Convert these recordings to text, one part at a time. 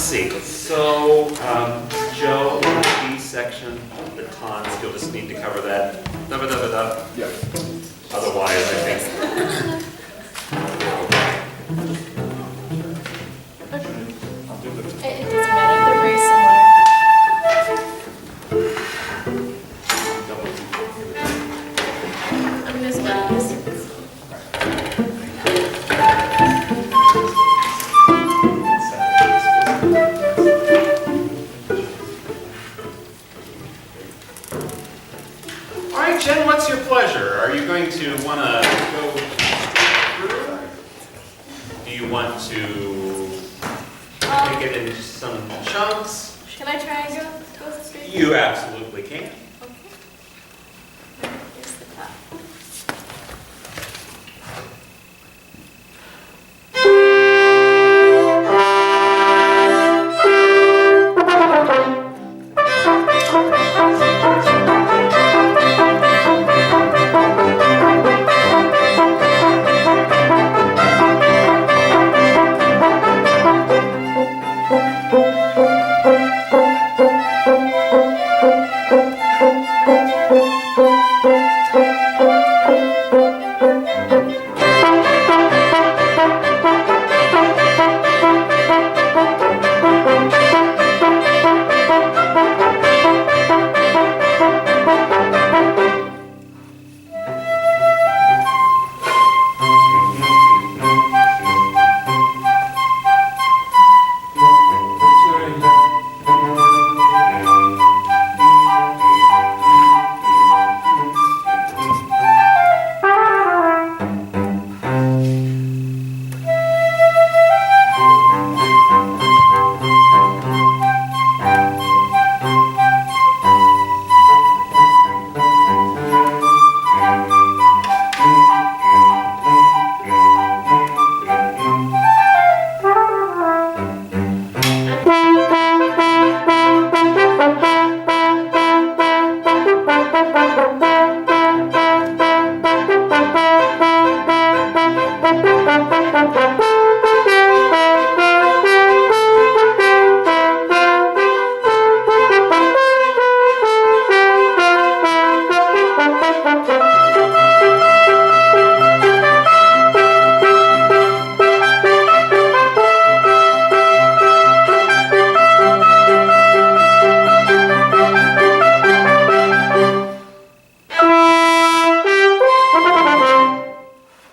see. So, Joe, the B section, the cons, you'll just need to cover that. Da-ba-da-ba-da. Yeah. Otherwise, I think. I'll do the. It doesn't matter, they're very similar. I'm just glad. All right, Jen, what's your pleasure? Are you going to want to go through? Do you want to take it into some chunks? Can I try and go straight? You absolutely can. Okay. Here's the top.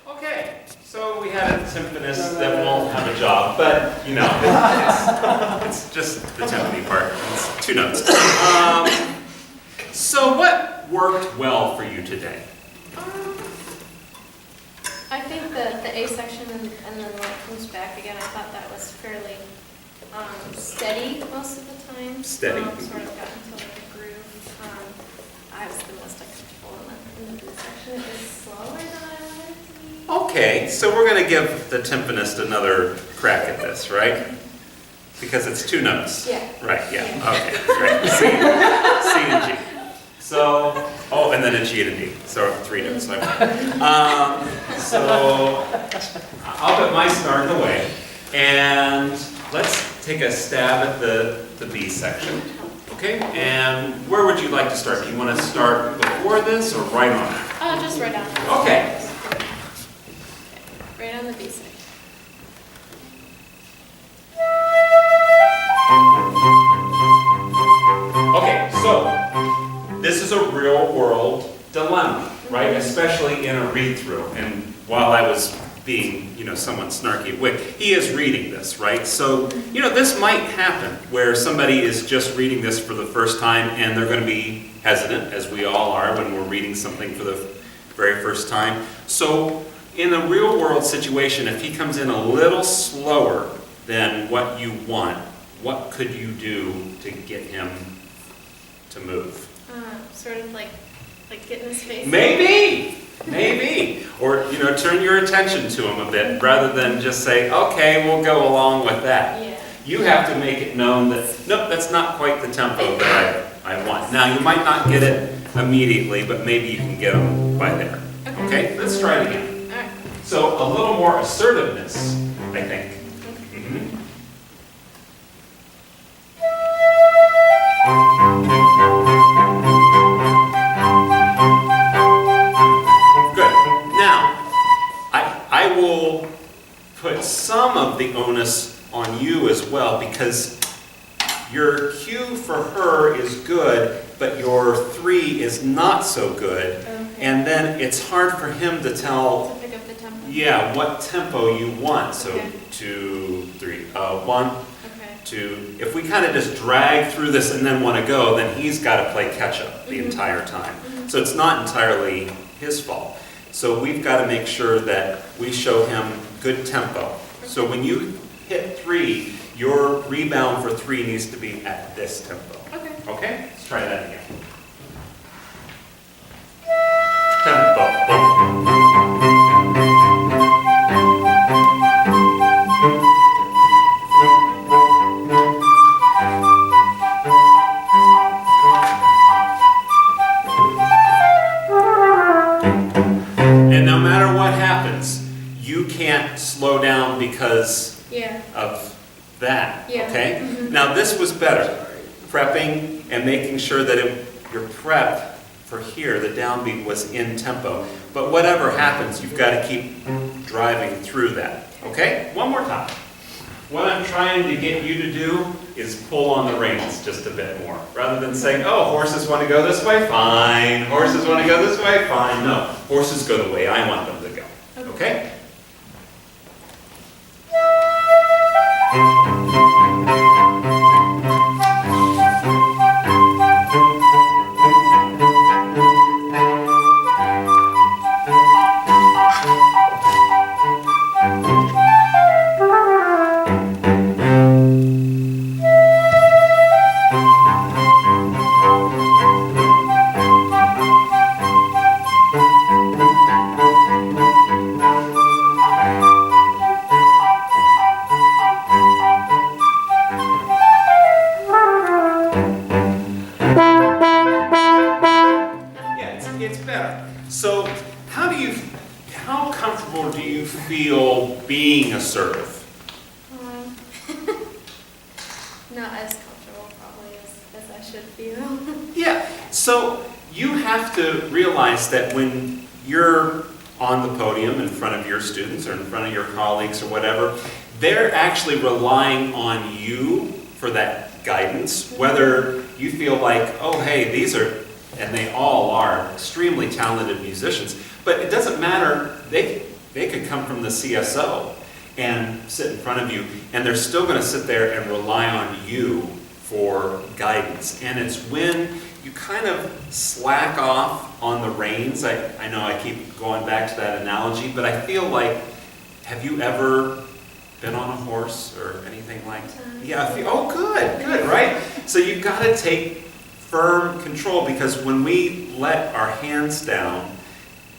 Okay, so we had a symphonist that won't have a job, but you know, it's just the timpani part. It's 2 notes. So what worked well for you today? I think the A section and then when it comes back again, I thought that was fairly steady most of the time. Steady. Sort of got into like a groove. I was the most uncomfortable in the B section. It was slower than I wanted it to be. Okay, so we're going to give the timpanist another crack at this, right? Because it's 2 notes. Yeah. Right, yeah, okay, great. C and G. So, oh, and then a G and a D, so 3 notes. Okay. So, I'll put my start away, and let's take a stab at the B section. Okay, and where would you like to start? Do you want to start before this or right on it? Just right on. Okay. Right on the B section. Okay, so this is a real world dilemma, right? Especially in a read-through. And while I was being, somewhat snarky at Wick, he is reading this, right? So, this might happen where somebody is just reading this for the first time and they're going to be hesitant, as we all are when we're reading something for the very first time. So, in a real world situation, if he comes in a little slower than what you want, what could you do to get him to move? Sort of like get in his face. Maybe. Or, turn your attention to him a bit rather than just say, okay, we'll go along with that. Yeah. You have to make it known that, nope, that's not quite the tempo that I want. Now, you might not get it immediately, but maybe you can get them by there. Okay, let's try it again. All right. So, a little more assertiveness, I think. Mhm. on you as well, because your cue for her is good, but your 3 is not so good. Okay. And then it's hard for him to To tell, pick up the tempo? yeah, what tempo you want. So Okay. 2, 3, 1, Okay. 2. If we kind of just drag through this and then want to go, then he's got to play catch up the Mhm. entire time. Mhm. So it's not entirely his fault. So we've got to make sure that we show him good tempo. So when you hit 3, your rebound for 3 needs to be at this tempo. Okay. Okay? Let's try that again. Tempo. And no matter what happens, you can't slow down because Yeah. of that, Yeah. okay? Mhm. Now, this was better, prepping and making sure that your prep for here, the downbeat, was in tempo. But whatever happens, you've got to keep driving through that, okay? One more time. What I'm trying to get you to do is pull on the reins just a bit more. Rather than saying, oh, horses want to go this way, fine. Horses want to go this way, fine. No, horses go the way I want them to go, okay? Yeah, it's better. So how comfortable do you feel being assertive? Um, Not as comfortable probably as I should feel. Yeah, so you have to realize that when you're on the podium in front of your students or in front of your colleagues or whatever, they're actually relying on you for that guidance, whether you feel like, oh, hey, these are, and they all are, extremely talented musicians, but it doesn't matter, they could come from the CSO and sit in front of you, and they're still going to sit there and rely on you for guidance. And it's when you kind of slack off on the reins. I know I keep going back to that analogy, but I feel like, have you ever been on a horse or anything like that? Yeah, oh good, right? So you've got to take firm control, because when we let our hands down,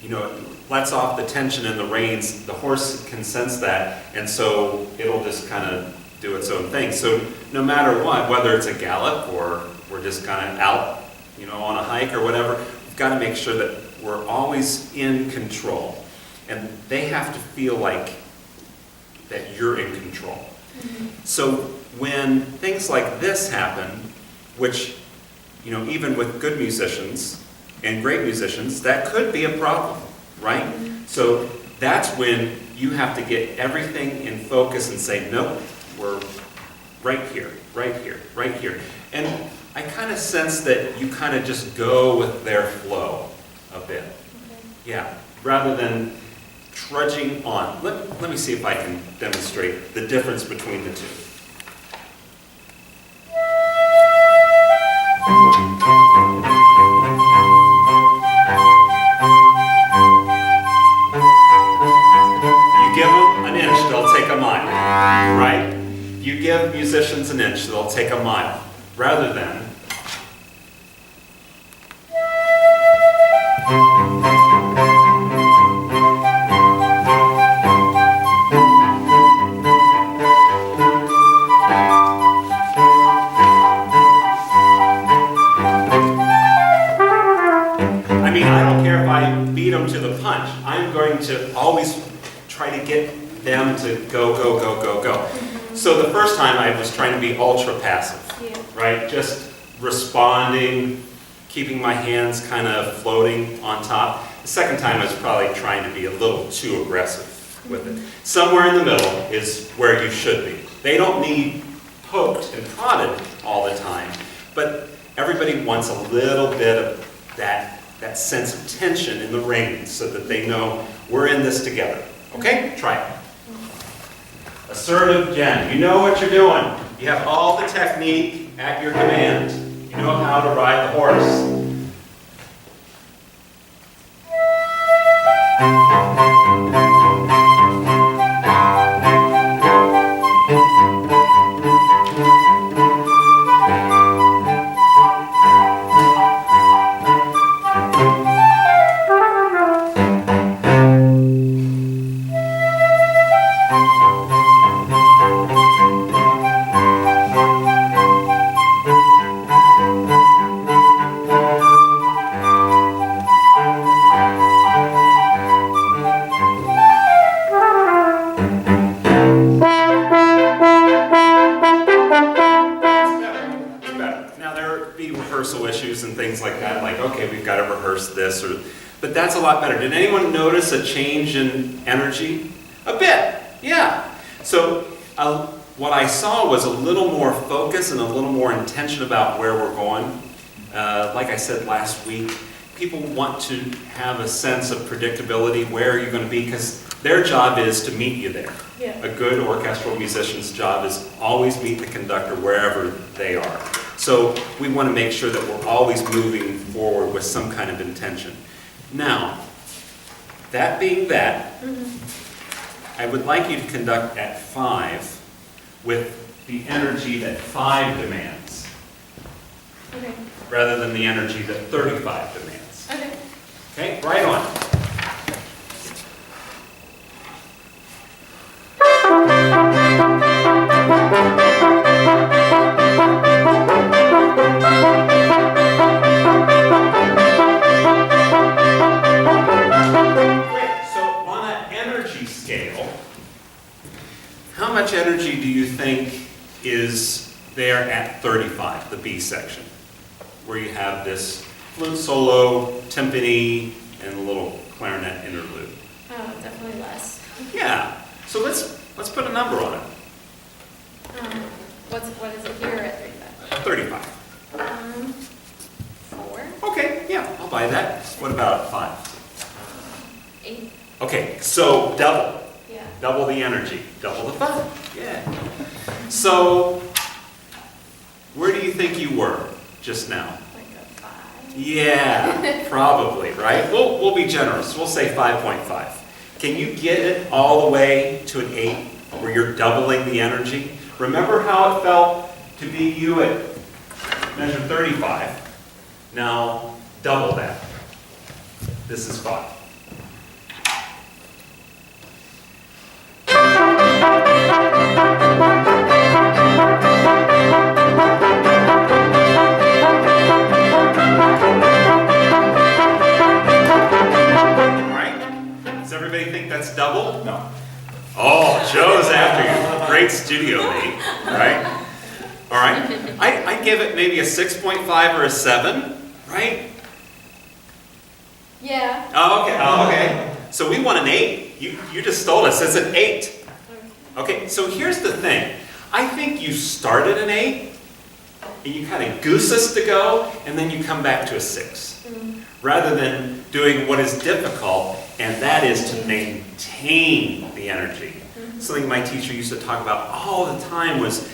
you know, it lets off the tension in the reins, the horse can sense that, and so it'll just kind of do its own thing. So no matter what, whether it's a gallop or we're just kind of out, you know, on a hike or whatever, we've got to make sure that we're always in control. And they have to feel like that you're in control. Mhm. So when things like this happen, which, you know, even with good musicians and great musicians, that could be a problem, right? So that's when you have to get everything in focus and say, nope, we're right here, right here, right here. And I kind of sense that you kind of just go with their flow a bit. Yeah, rather than trudging on. Let me see if I can demonstrate the difference between the two. You give them an inch, they'll take a mile, right? You give musicians an inch, they'll take a mile, rather than I mean, I don't care if I beat them to the punch. I'm going to always try to get them to go, go, go, go, go. So the first time I was trying to be ultra passive, Yeah. right? Just responding, keeping my hands kind of floating on top. The second time I was probably trying to be a little too aggressive with it. Somewhere in the middle is where you should be. They don't need poked and prodded all the time, but everybody wants a little bit of that sense of tension in the reins so that they know we're in this together. Okay? Try it. Assertive Jen. You know what you're doing. You have all the technique at your command. You know how to ride the horse. But that's a lot better. Did anyone notice a change in energy? A bit, yeah. So what I saw was a little more focus and a little more intention about where we're going. Like I said last week, people want to have a sense of predictability. Where are you going to be? Because their job is to meet you there. Yeah. A good orchestral musician's job is always meet the conductor wherever they are. So we want to make sure that we're always moving forward with some kind of intention. Now, that being that, I would like you to conduct at 5 with the energy that 5 demands, Okay. rather than the energy that 35 demands. Okay. Okay, right on. How much energy do you think is there at 35, the B section, where you have this flute solo, timpani, and a little clarinet interlude? Oh, definitely less. Yeah. So let's put a number on it. What is it here at 35? 35. 4. Okay, yeah, I'll buy that. What about 5? 8. Okay, so double. Yeah. Double the energy. Double the fun. Yeah. So, where do you think you were just now? Like a 5. Yeah, probably, right? We'll be generous. We'll say 5.5. Can you get it all the way to an 8 where you're doubling the energy? Remember how it felt to be you at measure 35? Now, double that. This is 5. That's double? No. Oh, Joe's after you. Great studio lead, right? All right. I give it maybe a 6.5 or a 7, right? Yeah. Oh, okay. Oh, okay. So we want an 8. You just stole us. It's an 8. Okay, so here's the thing. I think you start at an 8, and you kind of goose us to go, and then you come back to a 6. Rather than doing what is difficult, and that is to maintain the energy. Something my teacher used to talk about all the time was,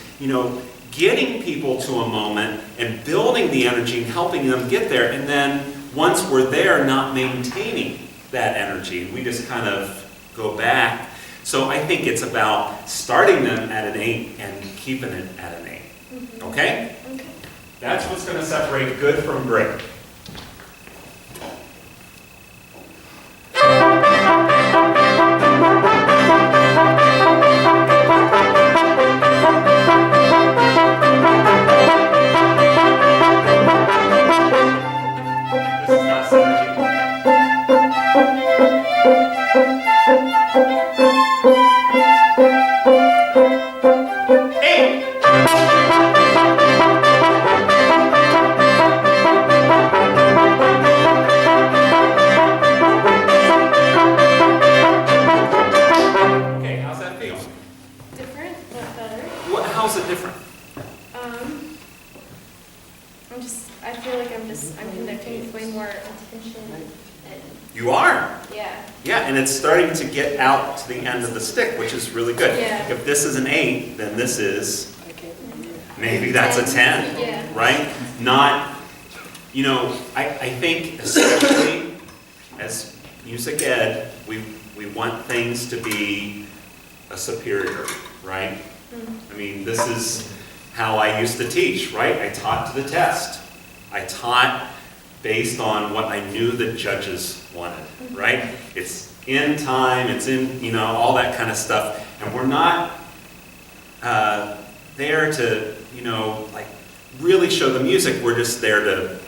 getting people to a moment and building the energy and helping them get there, and then once we're there, not maintaining that energy. We just kind of go back. So I think it's about starting them at an 8 and keeping it at an 8. Okay? Okay. That's what's going to separate good from great. how's it different? I feel like I'm conducting with way more attention and, You are. yeah. Yeah, and it's starting to get out to the end of the stick, which is really good. Yeah. If this is an 8, then this is, maybe that's a 10, Yeah. right? Not, you know, I think especially as music ed, we want things to be a superior, right? I mean, this is how I used to teach, right? I taught to the test. I taught based on what I knew the judges wanted, right? It's in time, it's in, you know, all that kind of stuff. And we're not there to, you know, like really show the music. We're just there to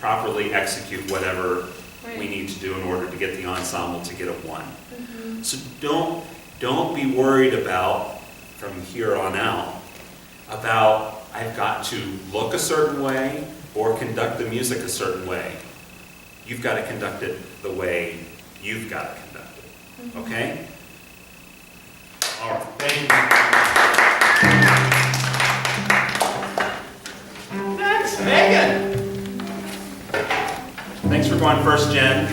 properly execute whatever we need to do in order to get the ensemble to get a 1. So don't be worried about, from here on out, about I've got to look a certain way or conduct the music a certain way. You've got to conduct it the way you've got to conduct it. Okay? All right. Thank you. Next, Megan. Thanks for going first, Jen.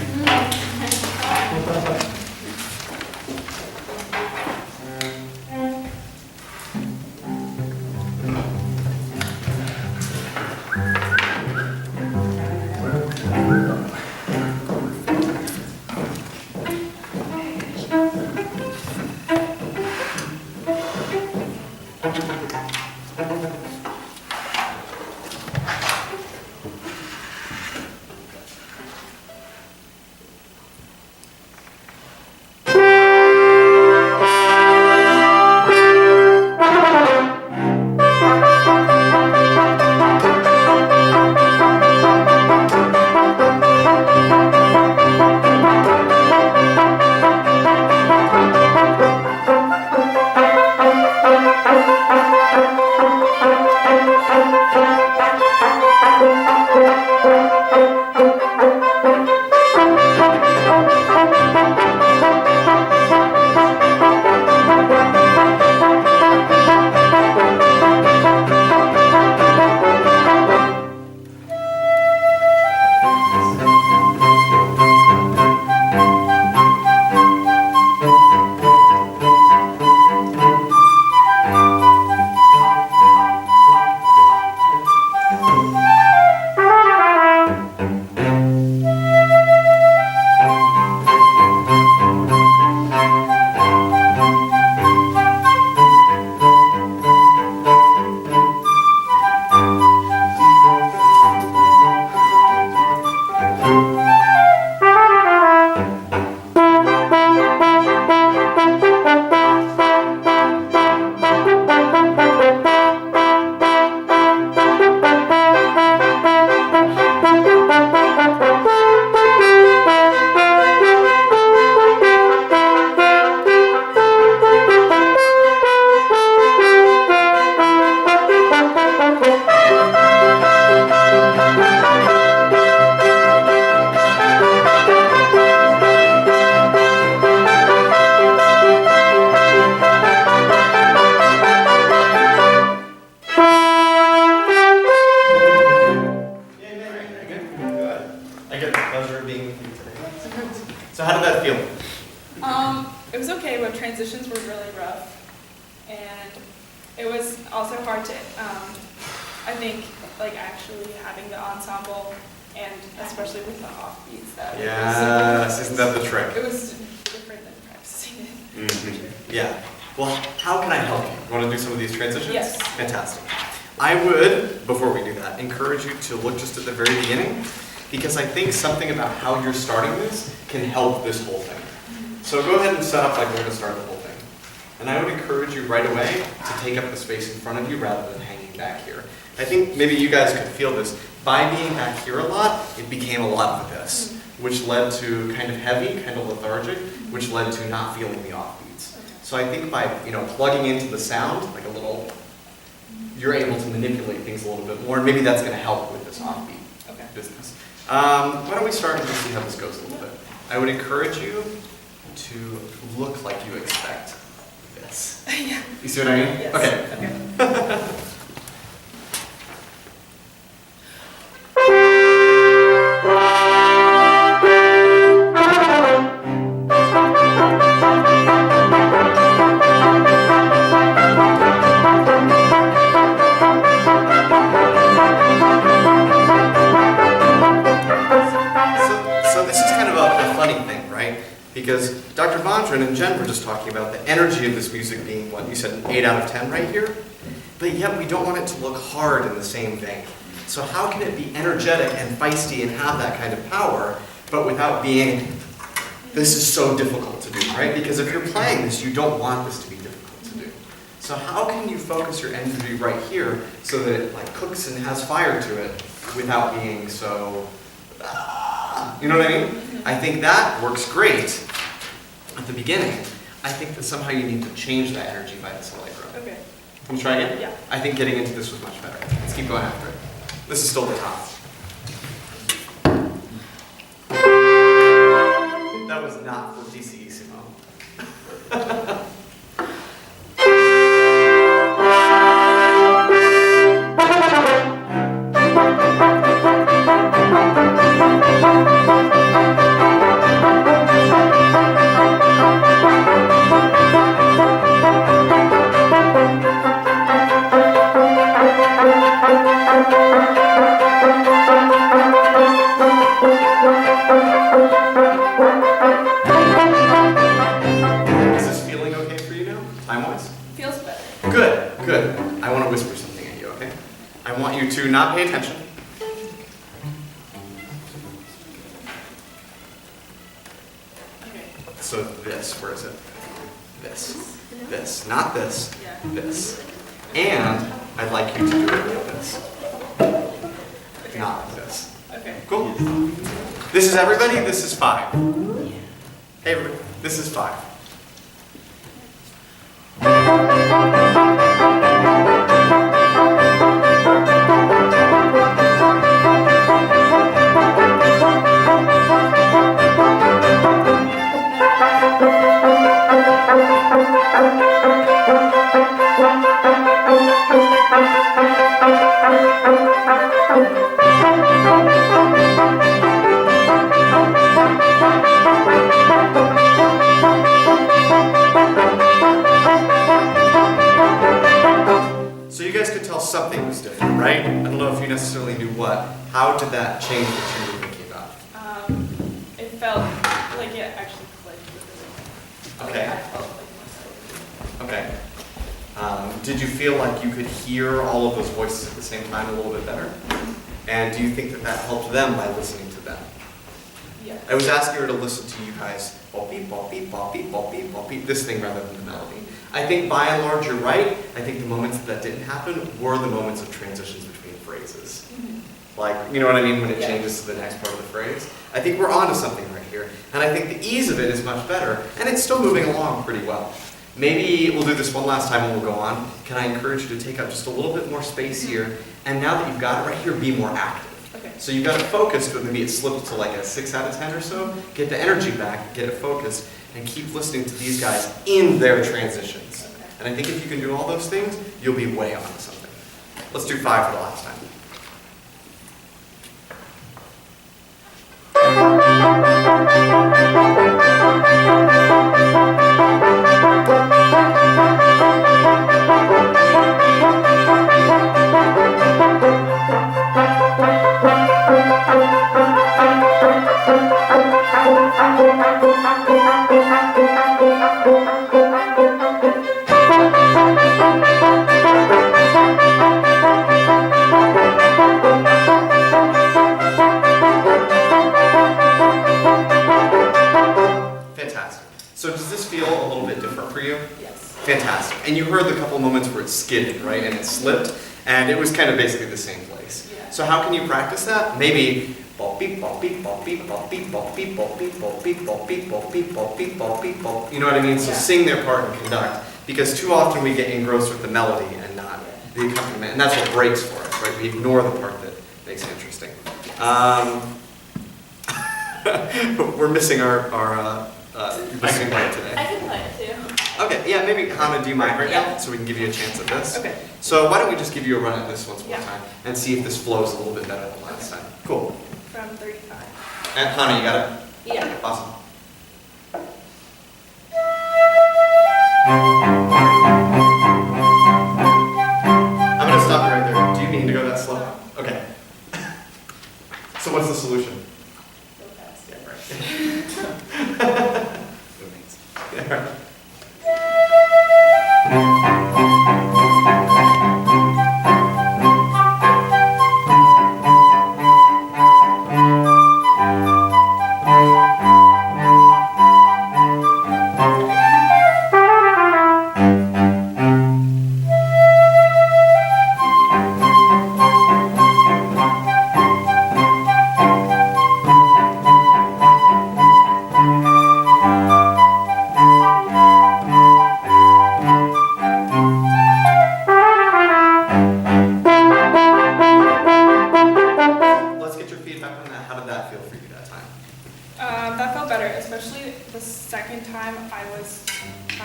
So how did that feel? It was okay, but transitions were really rough. And it was also hard to, I think, like actually having the ensemble and especially with the offbeats that Yes, isn't that the trick? it was different than practicing it. Yeah. Well, how can I help you? You want to do some of these transitions? Yes. Fantastic. I would, before we do that, encourage you to look just at the very beginning, because I think something about how you're starting this can help this whole thing. So go ahead and set up like we're going to start the whole thing. And I would encourage you right away to take up the space in front of you rather than hanging back here. I think maybe you guys could feel this. By being back here a lot, it became a lot of this, which led to kind of heavy, kind of lethargic, which led to not feeling the offbeats. So I think by plugging into the sound, like a little, you're able to manipulate things a little bit more, and maybe that's going to help with this offbeat business. Why don't we start and just see how this goes a little bit. I would encourage you to look like you expect this. Yeah. You see what I mean? Yes. Okay. Because Dr. Bondren and Jen were just talking about the energy of this music being, what, you said an 8 out of 10 right here? But yet we don't want it to look hard in the same vein. So how can it be energetic and feisty and have that kind of power, but without being, this is so difficult to do, right? Because if you're playing this, you don't want this to be difficult to do. So how can you focus your energy right here so that it like cooks and has fire to it without being so, you know what I mean? I think that works great at the beginning. I think that somehow you need to change that energy by this allegro. Okay. Can we try again? Yeah. I think getting into this was much better. Let's keep going after it. This is still the top. That was not fortissimo. Is this feeling okay for you now, time-wise? Feels better. Good, good. I want to whisper something at you, okay? I want you to not pay attention. Okay. So this, where is it? This, not this, Yeah. this. And I'd like you to do it like this, Okay. not like this. Okay. Cool? This is everybody, this is 5. Hey everybody, this is 5. So you guys could tell something was different, right? I don't know if you necessarily knew what. How did that change what you were thinking about? It felt like it actually clicked with the rhythm. Okay. Like I felt like more settled. Okay. Did you feel like you could hear all of those voices at the same time a little bit better? And do you think that that helped them by listening to them? Yeah. I was asking her to listen to you guys, bop beep, bop beep, bop beep, bop beep, bop beep, this thing rather than the melody. I think by and large you're right. I think the moments that didn't happen were the moments of transitions between phrases. Like, you know what I mean, when it Yeah. changes to the next part of the phrase? I think we're onto something right here. And I think the ease of it is much better, and it's still moving along pretty well. Maybe we'll do this one last time and we'll go on. Can I encourage you to take up just a little bit more space here, and now that you've got it right here, be more active. Okay. So you've got it focused, but maybe it slipped to like a 6 out of 10 or so. Get the energy back, get it focused, and keep listening to these guys in their transitions. Okay. And I think if you can do all those things, you'll be way on to something. Let's do 5 for the last time. Fantastic. So does this feel a little bit different for you? Yes. Fantastic. And you heard the couple moments where it skidded, right? And it slipped, and it was kind of basically the same place. Yeah. So how can you practice that? Maybe bop beep bop beep bop beep bop beep bop beep bop beep bop beep bop beep bop beep bop beep bop beep bop. You know what I mean? So Yeah. sing their part and conduct, because too often we get engrossed with the melody and not the accompaniment, and that's what breaks for us, right? We ignore the part that makes it interesting. We're missing our listening part today. I can play it too. Okay, yeah, maybe Hannah, do you mind right now? Yeah. So we can give you a chance at this. Okay. So why don't we just give you a run at this once more Yeah. time and see if this flows a little bit better than last time. Cool. From 35. And Hannah, you got it? Yeah. Awesome. I'm gonna stop you right there. Do you mean to go that slow? Okay. So what's the solution? Go fast. Yeah, right.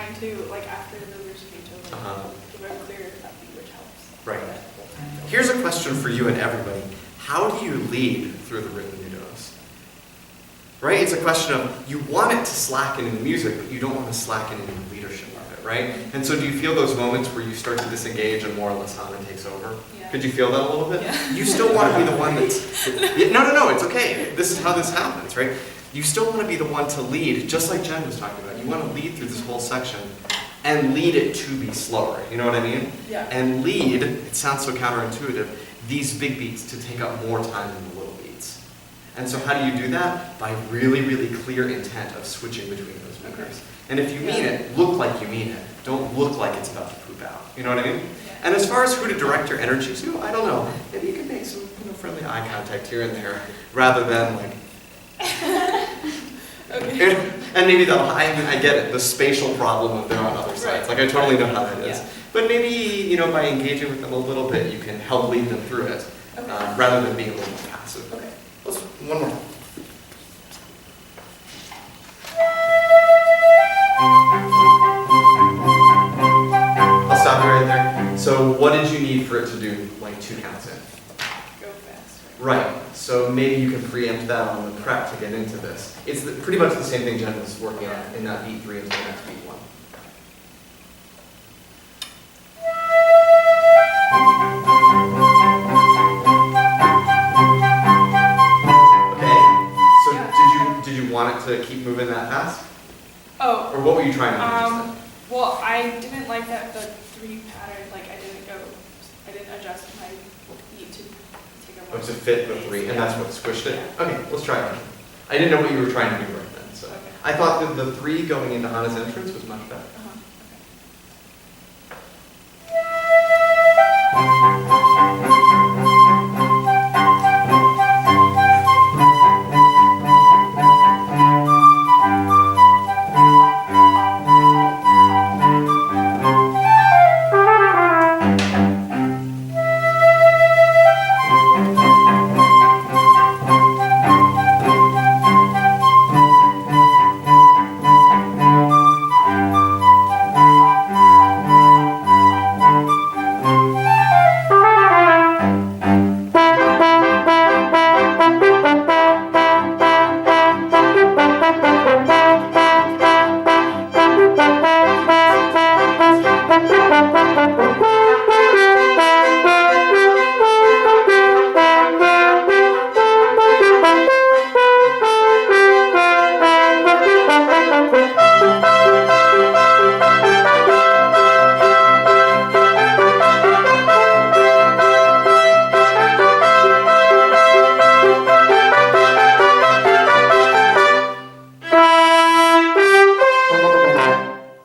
trying to, like, after the leader's speech, I Uh-huh. give a clear upbeat, which helps. Right. Here's a question for you and everybody. How do you lead through the written nudos? Right? It's a question of, you want it to slacken in the music, but you don't want to slacken in the leadership of it, right? And so do you feel those moments where you start to disengage and more Lasana takes over? Yeah. Could you feel that a little bit? Yeah. You still want to be the one that's... No, it's okay. This is how this happens, right? You still want to be the one to lead, just like Jen was talking about. You want to lead through this whole section and lead it to be slower. You know what I mean? Yeah. And lead, it sounds so counterintuitive, these big beats to take up more time than the little beats. And so how do you do that? By really, really clear intent of switching between those movers. And if you mean it, look like you mean it. Don't look like it's about to poop out. You know what I mean? Yeah. And as far as who to direct your energy to, I don't know. Maybe you can make some friendly eye contact here and there, rather than like... Okay. And maybe I get it, the spatial problem of they're on other sides. Like I totally know how that is. Yeah. But maybe, by engaging with them a little bit, you can help lead them through it, Okay. rather than being a little more passive. Okay. One more. I'll stop you right there. So what did you need for it to do like 2 counts in? Go faster. Right. So maybe you can preempt that on the prep to get into this. It's pretty much the same thing Jen was working on in that beat 3 into the next beat 1. Okay. So Yeah. did you want it to keep moving that fast? Oh, Or what were you trying to do? well, I didn't like that the 3 pattern, like I didn't adjust my beat to take a Oh, to fit the 3, and Yeah. that's what squished it? Okay, let's try it. I didn't know what you were trying to do right then, so. Okay. I thought that the 3 going into Anna's entrance was much better. Uh-huh.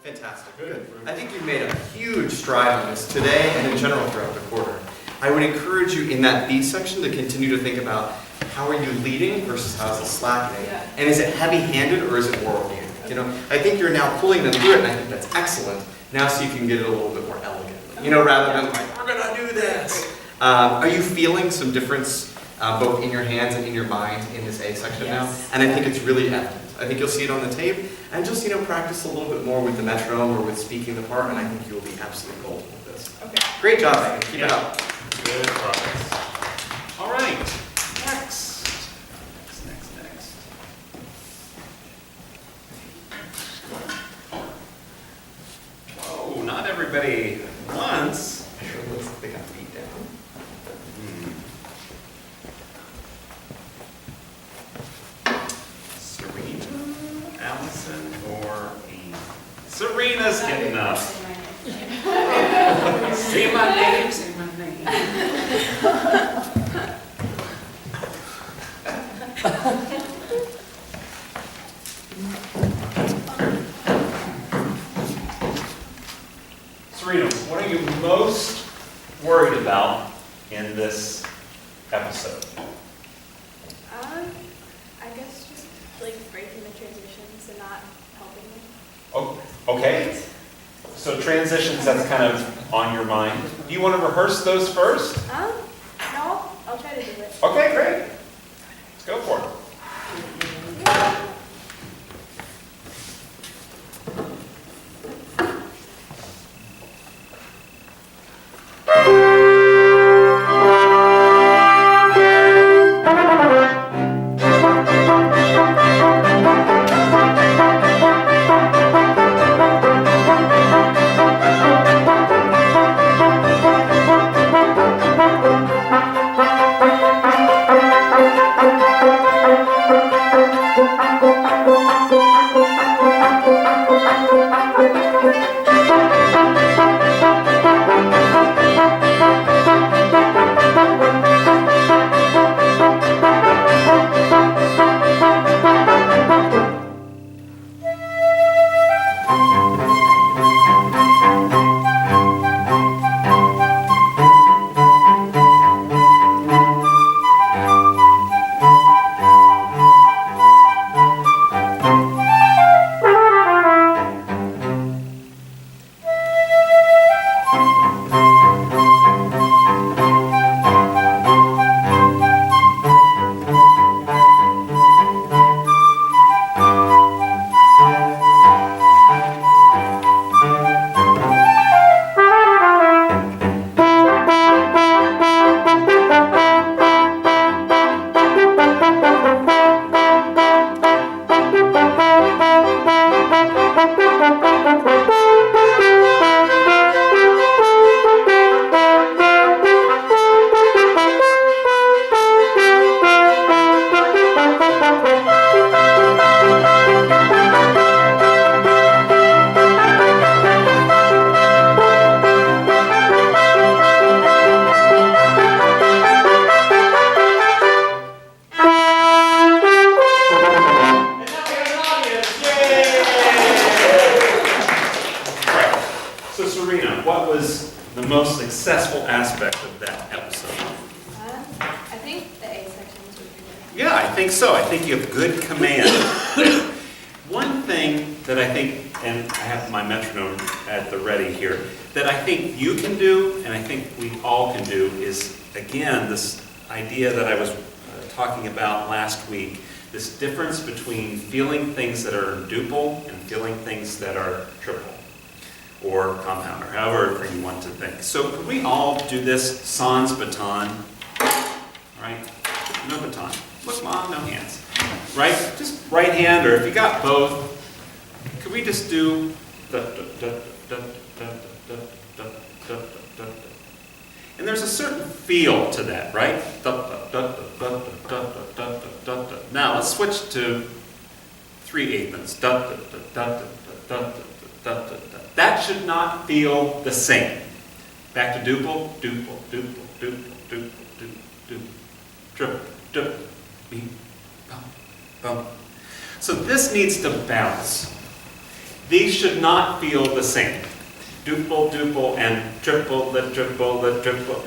Fantastic, good. I think you've made a huge stride on this today and in general throughout the quarter. I would encourage you in that beat section to continue to think about how are you leading versus how is it slackening? Yeah. And is it heavy-handed or is it more organic? I think you're now pulling them through it and I think that's excellent. Now see if you can get it a little bit more elegant, rather than like, we're gonna do this. Are you feeling some difference both in your hands and in your mind in this A section Yes. now? And I think it's really evident. I think you'll see it on the tape, and just practice a little bit more with the metronome or with speaking the part, and I think you'll be absolutely golden with this. Okay. Great job, Megan. Keep it Yeah. up. Good progress. All right, next. Oh, not everybody once. Sure looks like they got beat down. Serena, Allison, or Amy? Serena's getting up. Say my name, say my name. Serena, what are you most worried about in this episode? I guess just like breaking the transitions and not helping me. Oh, okay. So transitions, that's kind of on your mind. Do you want to rehearse those first? No, I'll try to do it. Okay, great. Let's go for it. that episode? I think the A sections would be good. Yeah, I think so. I think you have good command there. One thing that I think, and I have my metronome at the ready here, that I think you can do, and I think we all can do, is, again, this idea that I was talking about last week, this difference between feeling things that are duple and feeling things that are triple, or compound, or however you want to think. So could we all do this sans baton? All right? No baton. Look, Mom, no hands. Right? Just right hand, or if you got both, could we just do and there's a certain feel to that, right? Now let's switch to 3/8 notes. That should not feel the same. Back to duple, duple, duple, duple, duple, duple, triple, triple, beep, bum, bum. So this needs to bounce. These should not feel the same. Duple, duple, and triple,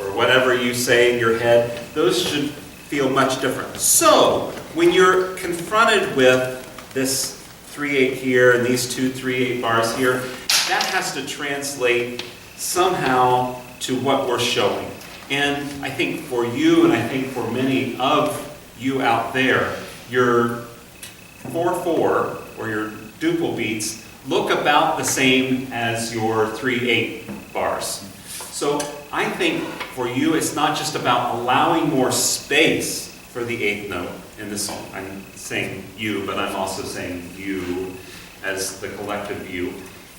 or whatever you say in your head, those should feel much different. So when you're confronted with this 3/8 here and these two 3/8 bars here, that has to translate somehow to what we're showing. And I think for you, and I think for many of you out there, your 4/4 or your duple beats look about the same as your 3/8 bars. So I think for you, it's not just about allowing more space for the 8th note in this song. I'm saying you, but I'm also saying you as the collective you.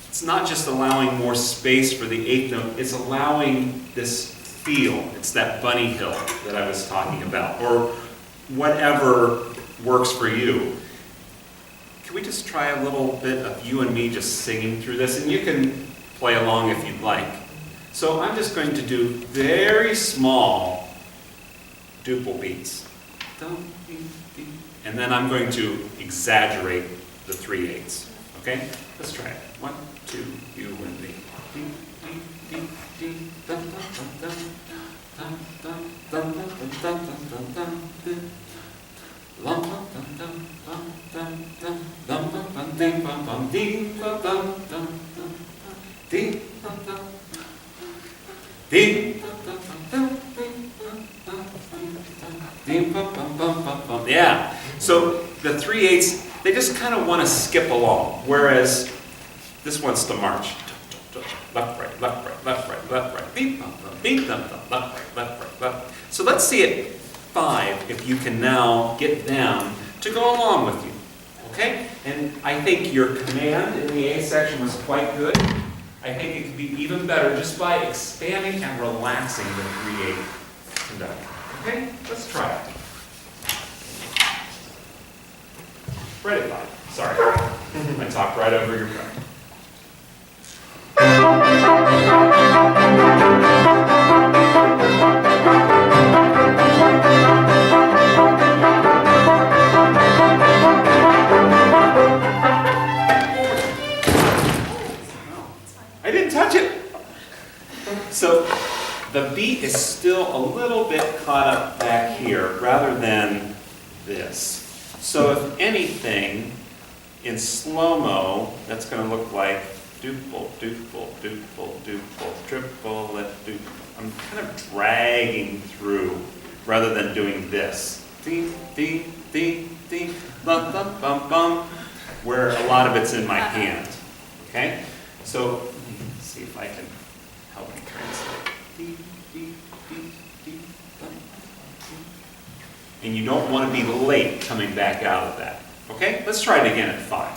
It's not just allowing more space for the 8th note, it's allowing this feel. It's that bunny hill that I was talking about, or whatever works for you. Can we just try a little bit of you and me just singing through this? And you can play along if you'd like. So I'm just going to do very small duple beats. And then I'm going to exaggerate the 3/8. Okay? Let's try it. 1, 2, you and me. Yeah, so the 3/8, they just kind of want to skip along, whereas this wants to march. Left, right, left, right, left, right, left, right, beep, bum, bum, beep, bum, bum, left, right, left, right, left. So let's see it 5 if you can now get them to go along with you. Okay? And I think your command in the A section was quite good. I think it could be even better just by expanding and relaxing the 3/8 conductor. Okay? Let's try it. Right at 5. Sorry. I talked right over your breath. I didn't touch it. So the beat is still a little bit caught up back here rather than this. So if anything, in slow-mo, that's going to look like duple, duple, duple, duple, triple, duple. I'm kind of dragging through rather than doing this. Dee, dee, dee, dee, bum, bum, bum, bum, where a lot of it's in my hand. Okay? So let's see if I can help you translate. Dee, dee, dee, dee, bum, bum. And you don't want to be late coming back out of that. Okay? Let's try it again at 5.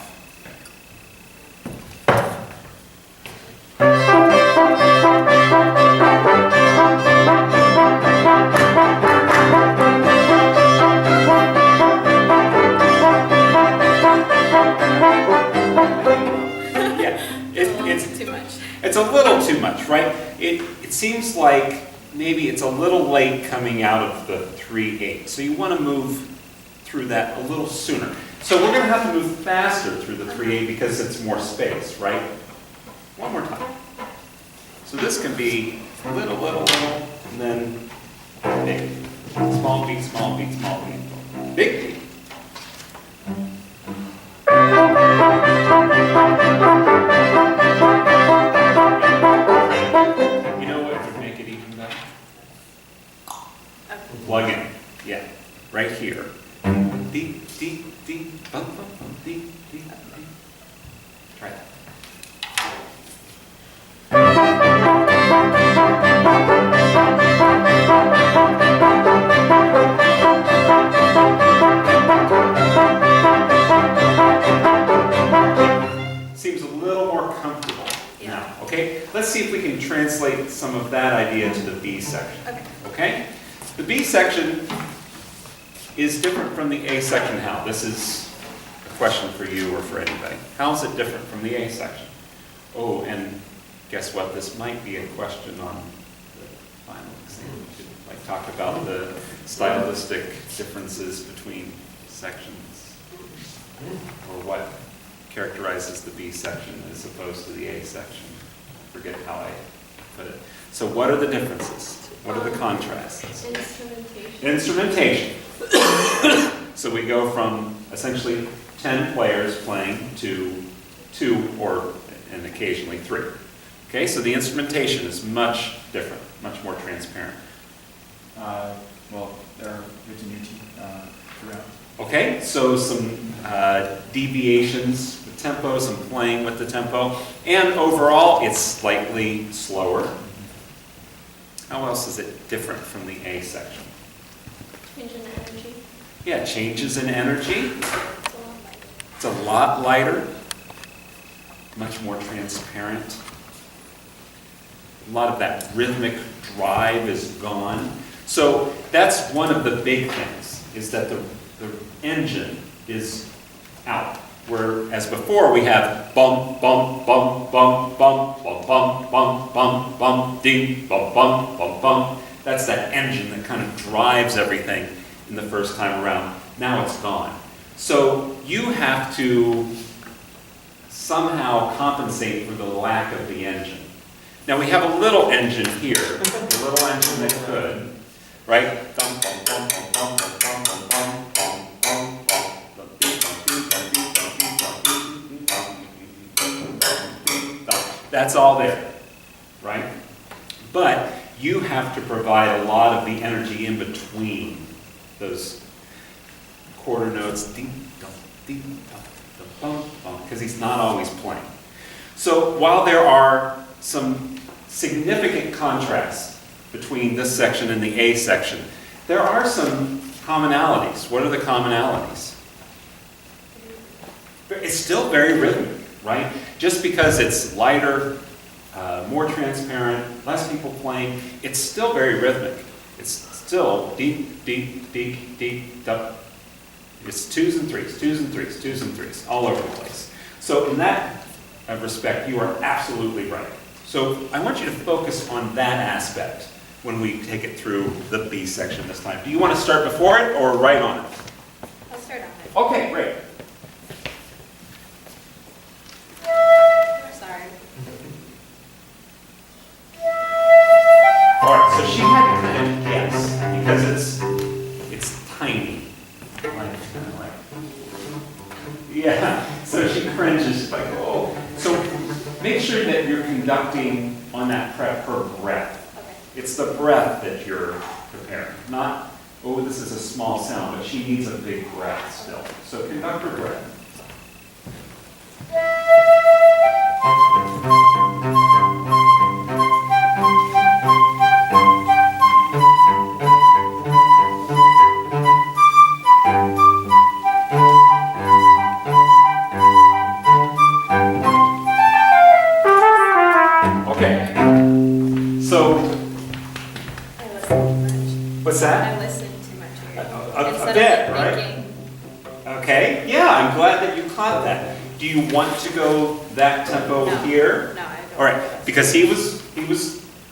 It's a little too much, right? It seems like maybe it's a little late coming out of the 3/8. So you want to move through that a little sooner. So we're going to have to move faster through the 3/8 because it's more space, right? One more time. So this can be little, little, little, And then big. Small beat, small beat, small beat. Big beat. You know what would make it even better? Plug in. Yeah. Right here. Deep, deep, deep, bum, bum, bum, deep, deep, deep. Try that. Seems a little more comfortable now, okay? Let's see if we can translate some of that idea to the B section, Okay. okay? The B section is different from the A section how? This is a question for you or for anybody. How is it different from the A section? Oh, and guess what? This might be a question on the final exam. We should like talk about the stylistic differences between sections, or what characterizes the B section as opposed to the A section. I forget how I put it. So what are the differences? What are the contrasts? Instrumentation. Instrumentation. So we go from essentially 10 players playing to 2 or and occasionally 3. Okay, so the instrumentation is much different, much more transparent. Well, there's a new team throughout. Okay, so some deviations with tempo, some playing with the tempo, and overall it's slightly slower. How else is it different from the A section? Change in energy. Yeah, changes in energy. It's a lot It's a lot lighter, lighter. much more transparent. A lot of that rhythmic drive is gone. So that's one of the big things, is that the engine is out. Whereas before we have bum, bum, bum, bum, bum, bum, bum, bum, bum, bum, ding, bum, bum, bum, bum. That's that engine that kind of drives everything in the first time around. Now it's gone. So you have to somehow compensate for the lack of the engine. Now we have a little engine here, a little engine that could, right? Dum, bum, bum, bum, bum, bum, bum, bum, bum, bum, bum, bum, bum, beep, bum, beep, bum, beep, bum, beep, bum, beep, bum, beep, bum. That's all there, right? But you have to provide a lot of the energy in between those quarter notes, ding, dum, ding, dum, dum, bum, bum, because he's not always playing. So while there are some significant contrasts between this section and the A section, there are some commonalities. What are the commonalities? It's still very rhythmic, right? Just because it's lighter, more transparent, less people playing, it's still very rhythmic. It's still deep, deep, deep, deep, dup. It's 2s and 3s, 2s and 3s, 2s and 3s, all over the place. So in that respect, you are absolutely right. So I want you to focus on that aspect when we take it through the B section this time. Do you want to start before it or right on it? I'll start on it. Okay, great. Sorry. All right, so she had to kind of guess because it's tiny. Like, yeah, so she cringes like, oh. So make sure that you're conducting on that prep her breath. Okay. It's the breath that you're preparing, not, oh, this is a small sound, but she needs a big breath still. So conduct her breath. Okay. So, I listened too much. what's that? I listened too much here. A Instead bit, of right? thinking. Okay, yeah, I'm glad that you caught that. Do you want to go that tempo No. here? No, I don't. All right, because he was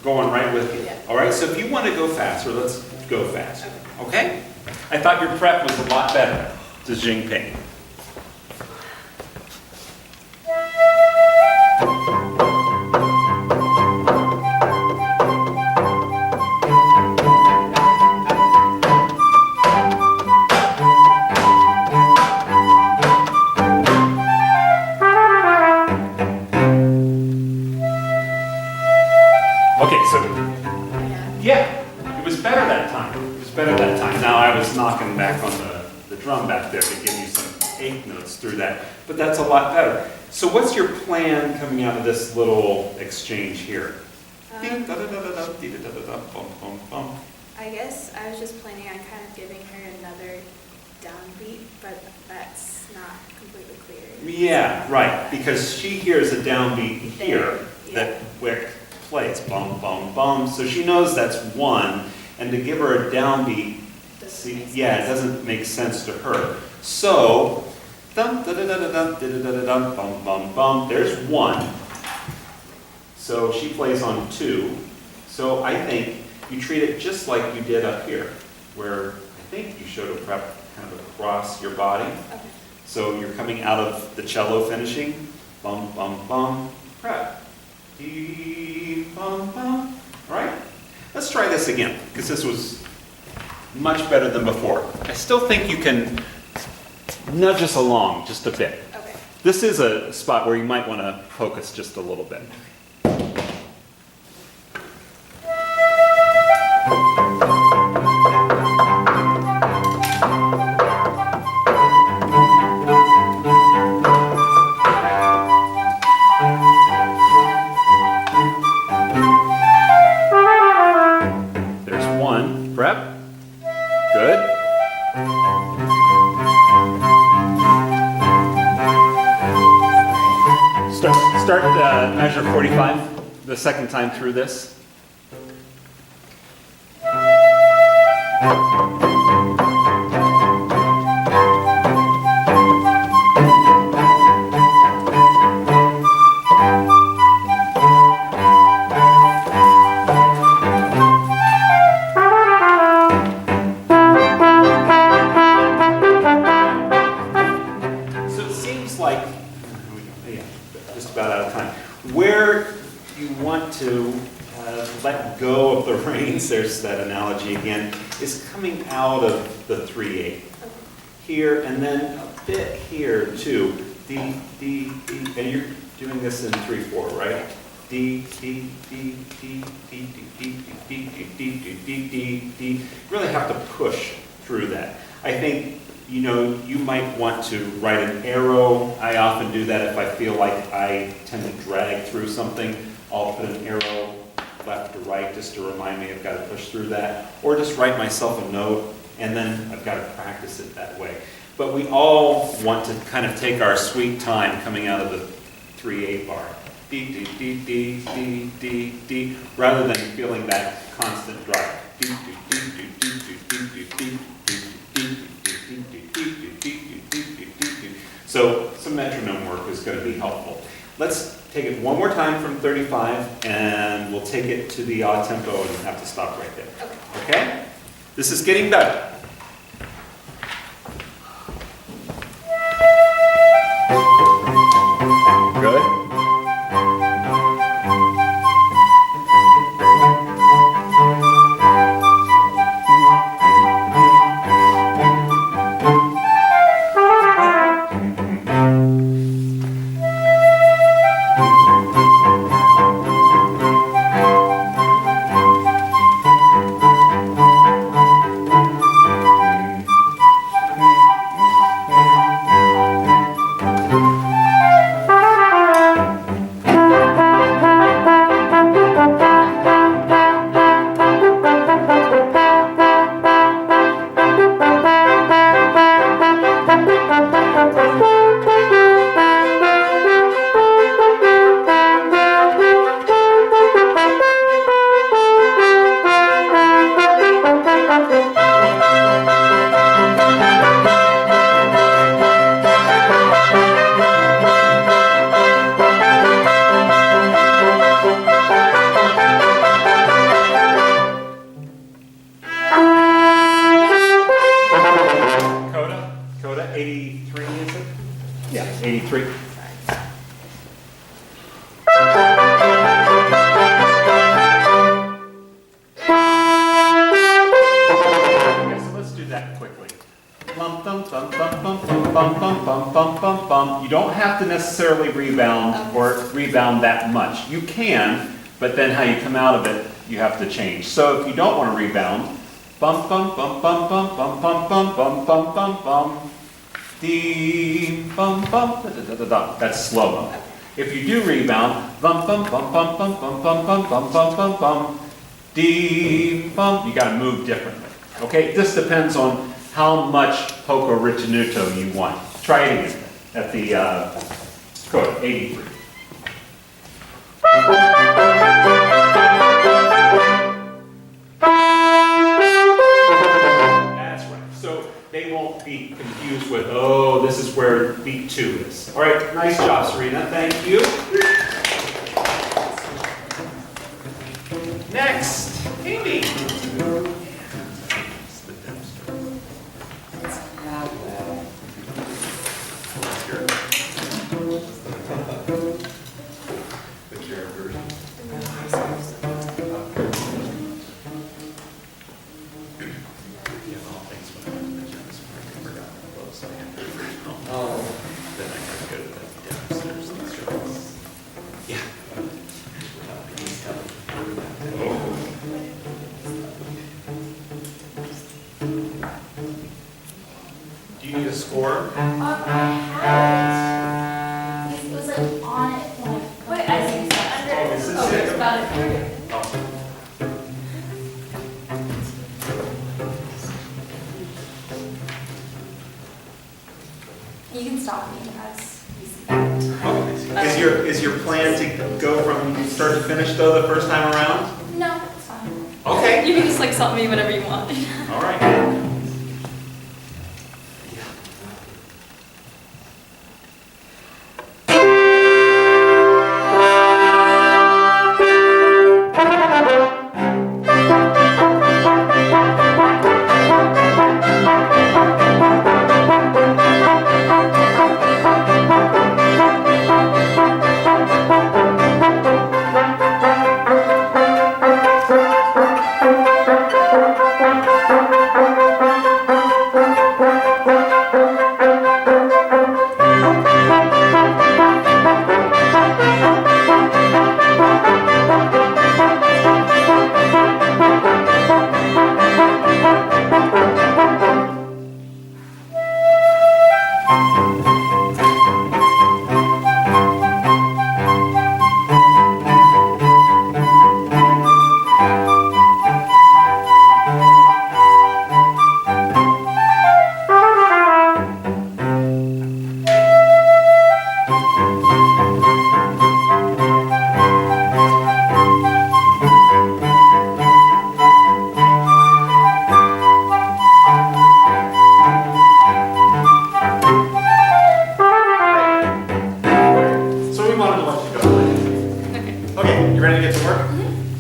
going right with you. Yeah. All right, so if you want to go faster, let's go faster. Okay? I thought your prep was a lot better to Jinping. that time. It was better that time. Now, I was knocking back on the drum back there to give you some eighth notes through that, but that's a lot better. So what's your plan coming out of this little exchange here? Um, Dee-da-da-da-da-da, dee-da-da-da-da, bum, bum, bum. I guess I was just planning on kind of giving her another downbeat, but that's not completely clear. Yeah, right, because she hears a downbeat here There, that Wick plays, bum, bum, bum, so she knows that's one, and to give her a downbeat, Doesn't see, make yeah, it sense. doesn't make sense to her. So, dum, da, da, da, da, dum, da, da, da, da, dum, bum, bum, bum, there's one. So she plays on two, so I think you treat it just like you did up here, where I think you showed a prep kind of across your body. Okay. So you're coming out of the cello finishing, bum, bum, bum, prep. Dee, bum, bum. All right? Let's try this again, because this was much better than before. I still think you can nudge us along just a bit. Okay. This is a spot where you might want to focus just a little bit. There's one. Prep. Good. Start measure 45 the second time through this. So it seems like, yeah, just about out of time. Where you want to let go of the reins, there's that analogy again, is coming out of the 3/8. Here, and then a bit here too. D, D, D, and you're doing this in 3/4, right? D, D, D, D, D, D, D, D, D, D, D, D, D, D. Really have to push through that. I think, you know, you might want to write an arrow. I often do that if I feel like I tend to drag through something. I'll put an arrow left to right just to remind me I've got to push through that. Or just write myself a note, and then I've got to practice it that way. But we all want to kind of take our sweet time coming out of the 3/8 bar. D, D, D, D, D, D, D, rather than feeling that constant drive. D, D, D, D, D, D, D, D, D. So some metronome work is going to be helpful. Let's take it one more time from 35, and we'll take it to the odd tempo and have to stop right there. Okay? This is getting better. Good. Coda, 83 is it? Yeah, 83. Okay, so let's do that quickly. Bum, bum, bum, bum, bum, bum, bum, bum, bum, bum, bum, bum. You don't have to necessarily rebound or rebound that much. You can, but then how you come out of it, you have to change. So if you don't want to rebound, Bum bum bum bum bum bum bum bum bum bum bum bum. Dee bum bum da da da da da. That's slow-mo. If you do rebound, bum bum bum bum bum bum bum bum bum bum bum bum. Dee bum. You got to move differently. Okay, this depends on how much poco ritenuto you want. Try it again at the code 83. That's right. So they won't be confused with, oh, this is where beat 2 is. All right, nice job, Serena. Thank you. Next, Amy. The carrot version. Do you need a score? I had it. It was like on it when Wait, I see it's under. Oh, is this Oh, it? it's about it. you can stop me as you see fit. Is your plan to go from start to finish though the first time around? No, it's fine. Okay. You can just like stop me whenever you want. All right. So we wanted to let you go. Okay. Okay, you ready to get to work?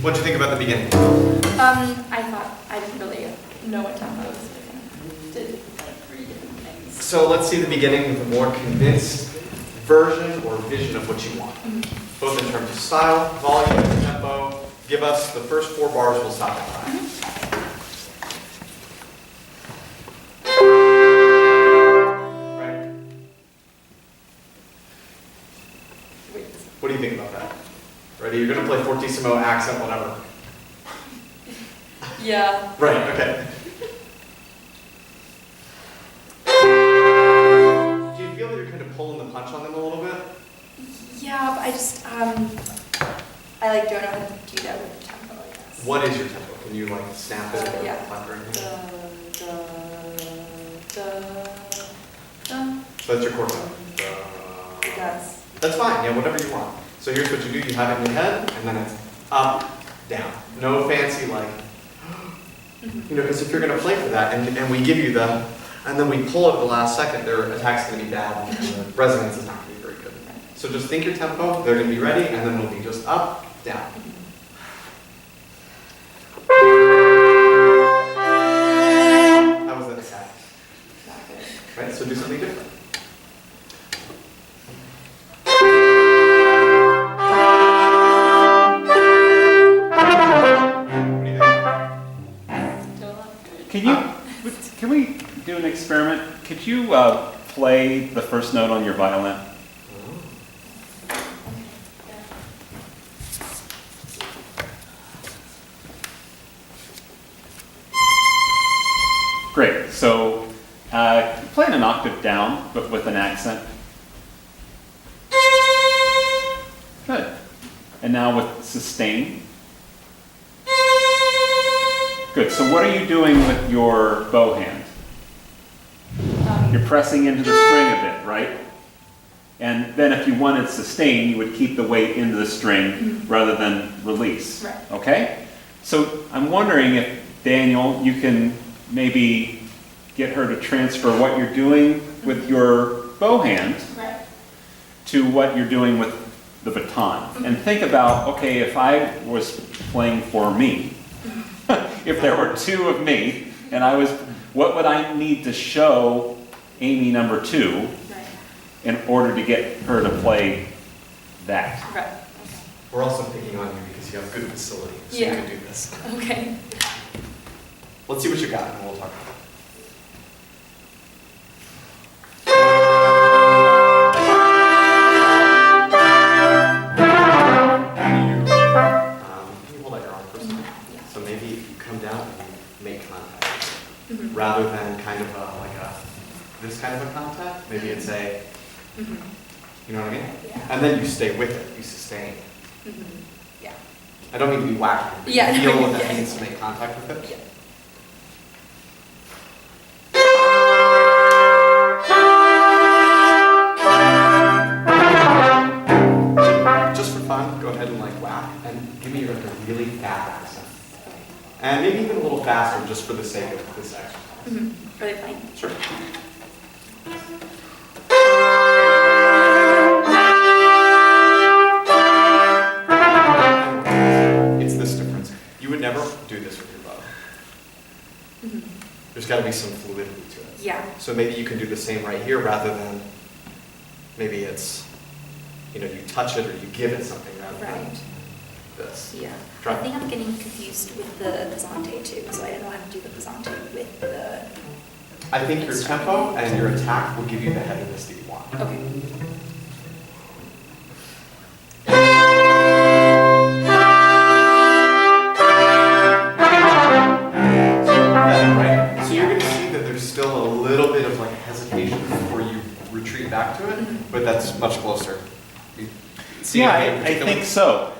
What'd you think about the beginning? I thought I didn't really know what tempo I was doing. Did like 3 different things. So let's see the beginning with a more condensed version or vision of what you want. Both in terms of style, volume, and tempo. Give us the first 4 bars, we'll stop at 5. Right. What do you think about that? Ready? You're gonna play fortissimo, accent, whatever. Yeah. Right, okay. Do you feel that you're kind of pulling the punch on them a little bit? Yeah, but I just I like don't know how to do that with the tempo, I guess. What is your tempo? Can you like snap it or Yeah. punt or anything? Da. So that's your chord tempo. It does. That's fine, yeah, whatever you want. So here's what you do, you have it in your head, and then it's up, down. No fancy like, you know, because if you're gonna play for that, and we give you the, and then we pull it at the last second, their attack's gonna be bad, and the resonance is not gonna be very good. So just think your tempo, they're gonna be ready, and then it'll be just up, down. How was that attack? Not good. Right, so do something different. What do you think? Still not good. Can we do an experiment? Could you play the first note on your violin? Great. So playing an octave down, but with an accent. Good. And now with sustain. Good. So what are you doing with your bow hand? You're pressing into the string a bit, right? And then if you wanted sustain, you would keep the weight into the string rather than release. Right. Okay? So I'm wondering if, Daniel, you can maybe get her to transfer what you're doing with your bow hand Right. to what you're doing with the baton. And think about, okay, if I was playing for me, if there were two of me, and what would I need to show Amy number 2 Right. in order to get her to play that? Right. We're also picking on you because you have good facility, so you Yeah. can do this. Okay. Let's see what you got, and we'll talk about it. You hold out your arm first. So maybe you come down and you make contact. Rather than kind of this kind of a contact, maybe it's a, you know what I mean? Yeah. And then you stay with it, you sustain. Yeah. I don't mean to be whacking, but Yeah, you feel what that yeah. means to make contact with it? Yeah. Just for fun, go ahead and whack and give me a really fat accent. And maybe even a little faster just for the sake of this exercise. Are they playing? Sure. It's this difference. You would never do this with your bow. There's got to be some fluidity to it. Yeah. So maybe you can do the same right here rather than maybe it's, you touch it or you give it something rather than Right. this. Yeah. Try. I think I'm getting confused with the Pisante too, so I don't know how to do the Pisante with the. I think your tempo and your attack will give you the heaviness that you want. Okay. Right? So you're going to see that there's still a little bit of hesitation before you retreat back to it, but that's much closer. You see Yeah, anything in I particular? think so.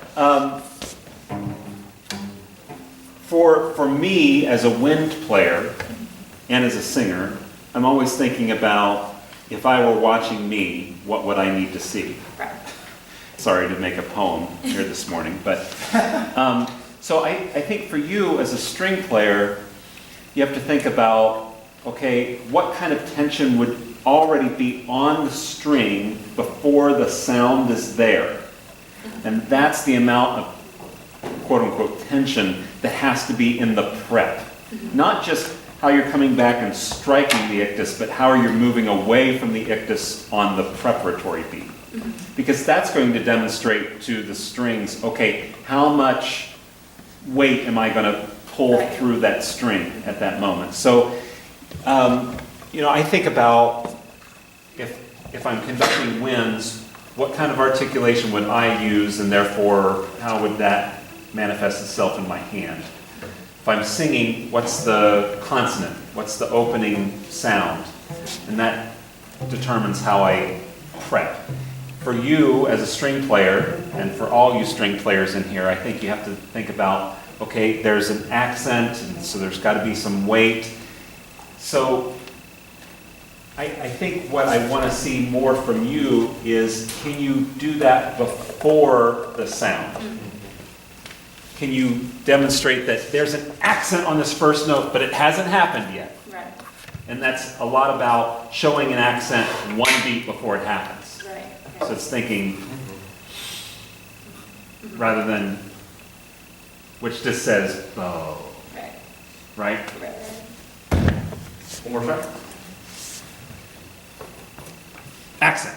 For me, as a wind player and as a singer, I'm always thinking about if I were watching me, what would I need to see? Right. Sorry to make a poem here this morning, but so I think for you as a string player, you have to think about, okay, what kind of tension would already be on the string before the sound is there? And that's the amount of quote-unquote tension that has to be in the prep. Not just how you're coming back and striking the ictus, but how you're moving away from the ictus on the preparatory beat. Because that's going to demonstrate to the strings, okay, how much weight am I going to pull Right. through that string at that moment? So, I think about if I'm conducting winds, what kind of articulation would I use, and therefore, how would that manifest itself in my hand? If I'm singing, what's the consonant? What's the opening sound? And that determines how I prep. For you as a string player, and for all you string players in here, I think you have to think about, okay, there's an accent, and so there's got to be some weight. So I think what I want to see more from you is, can you do that before the sound? Can you demonstrate that there's an accent on this first note, but it hasn't happened yet? Right. And that's a lot about showing an accent one beat before it happens. Right. So it's thinking, rather than, which just says, oh, Right. right? Right. One more try. Accent.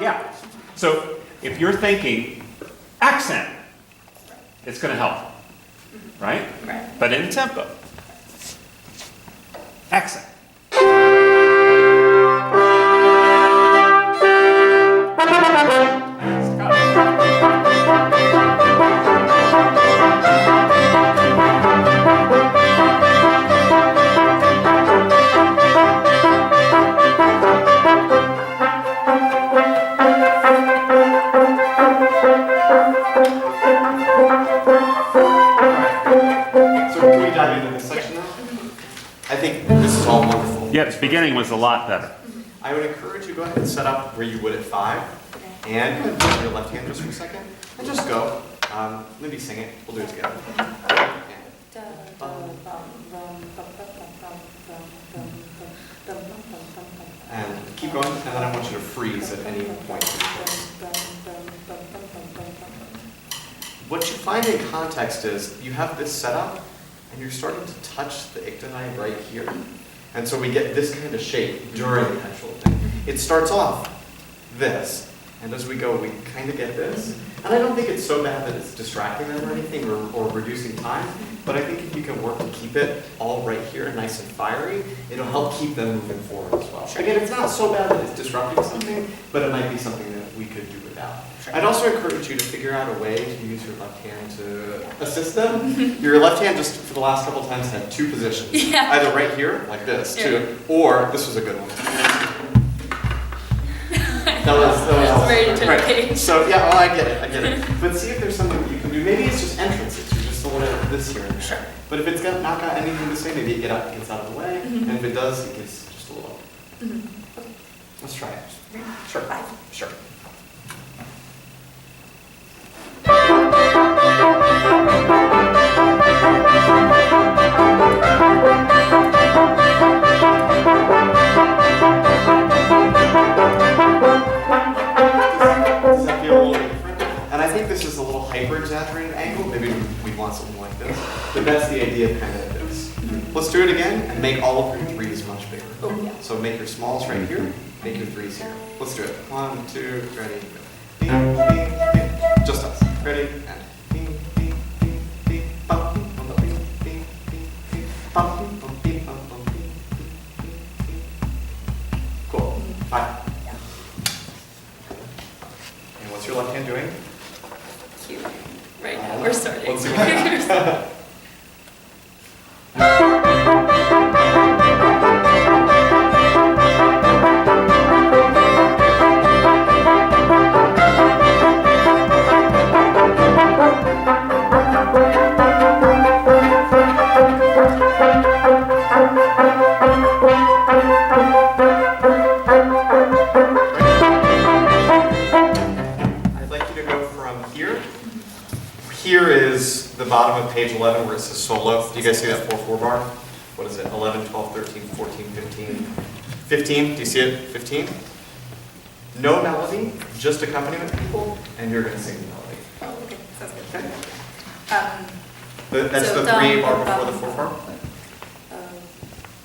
Yeah. So if you're thinking accent, it's going to help, right? Right. But in tempo. Accent. I think this is all wonderful. Yeah, the beginning was a lot better. I would encourage you, go ahead and set up where you would at 5. Okay. And go ahead and put your left hand just for a second. And just go. Maybe sing it. We'll do it together. And keep going, and then I want you to freeze at any point. What you find in context is you have this setup, and you're starting to touch the ictonine right here. And so we get this kind of shape during the actual thing. It starts off this, and as we go, we kind of get this. And I don't think it's so bad that it's distracting them or anything, or reducing time, but I think if you can work to keep it all right here, nice and fiery, it'll help keep them moving forward as well. Again, it's not so bad that it's disrupting something, but it might be something that we could do without. I'd also encourage you to figure out a way to use your left hand to assist them. Your left hand just for the last couple times had 2 positions. Yeah. Either right here, like this, too, or this was a good one. That was Ready to turn the right. page. So yeah, well, I get it. But see if there's something that you can do. Maybe it's just entrances. You just don't want this here and there. Sure. But if it's not got anything to say, maybe it gets out of the way. And if it does, it gets just a little. Let's try it. Sure. 5. Sure. Does that feel a little different? And I think this is a little hyper-exaggerated angle. Maybe we want something like this. But that's the idea of kind of this. Let's do it again and make all of your 3s much bigger. Oh, yeah. So make your smalls right here, make your 3s here. Let's do it. 1, 2, ready, go. Ding, ding, ding. Just us. Ready? And ding, ding, ding, ding, bum, bum, bum, ding, ding, ding, ding, bum, bum, ding, bum, bum, ding, ding, ding, ding. Cool. 5. And what's your left hand doing? Cute. Right now, we're starting. Let's see. I'd like you to go from here. Here is the bottom of page 11 where it says solo. Do you guys see that 4/4 bar? What is it? 11, 12, 13, 14, 15. 15, do you see it? 15? No melody, just accompaniment people, and you're going to sing the melody. Oh, okay, sounds good. Okay? That's So the 3 bar dum, before the dum, 4 bar?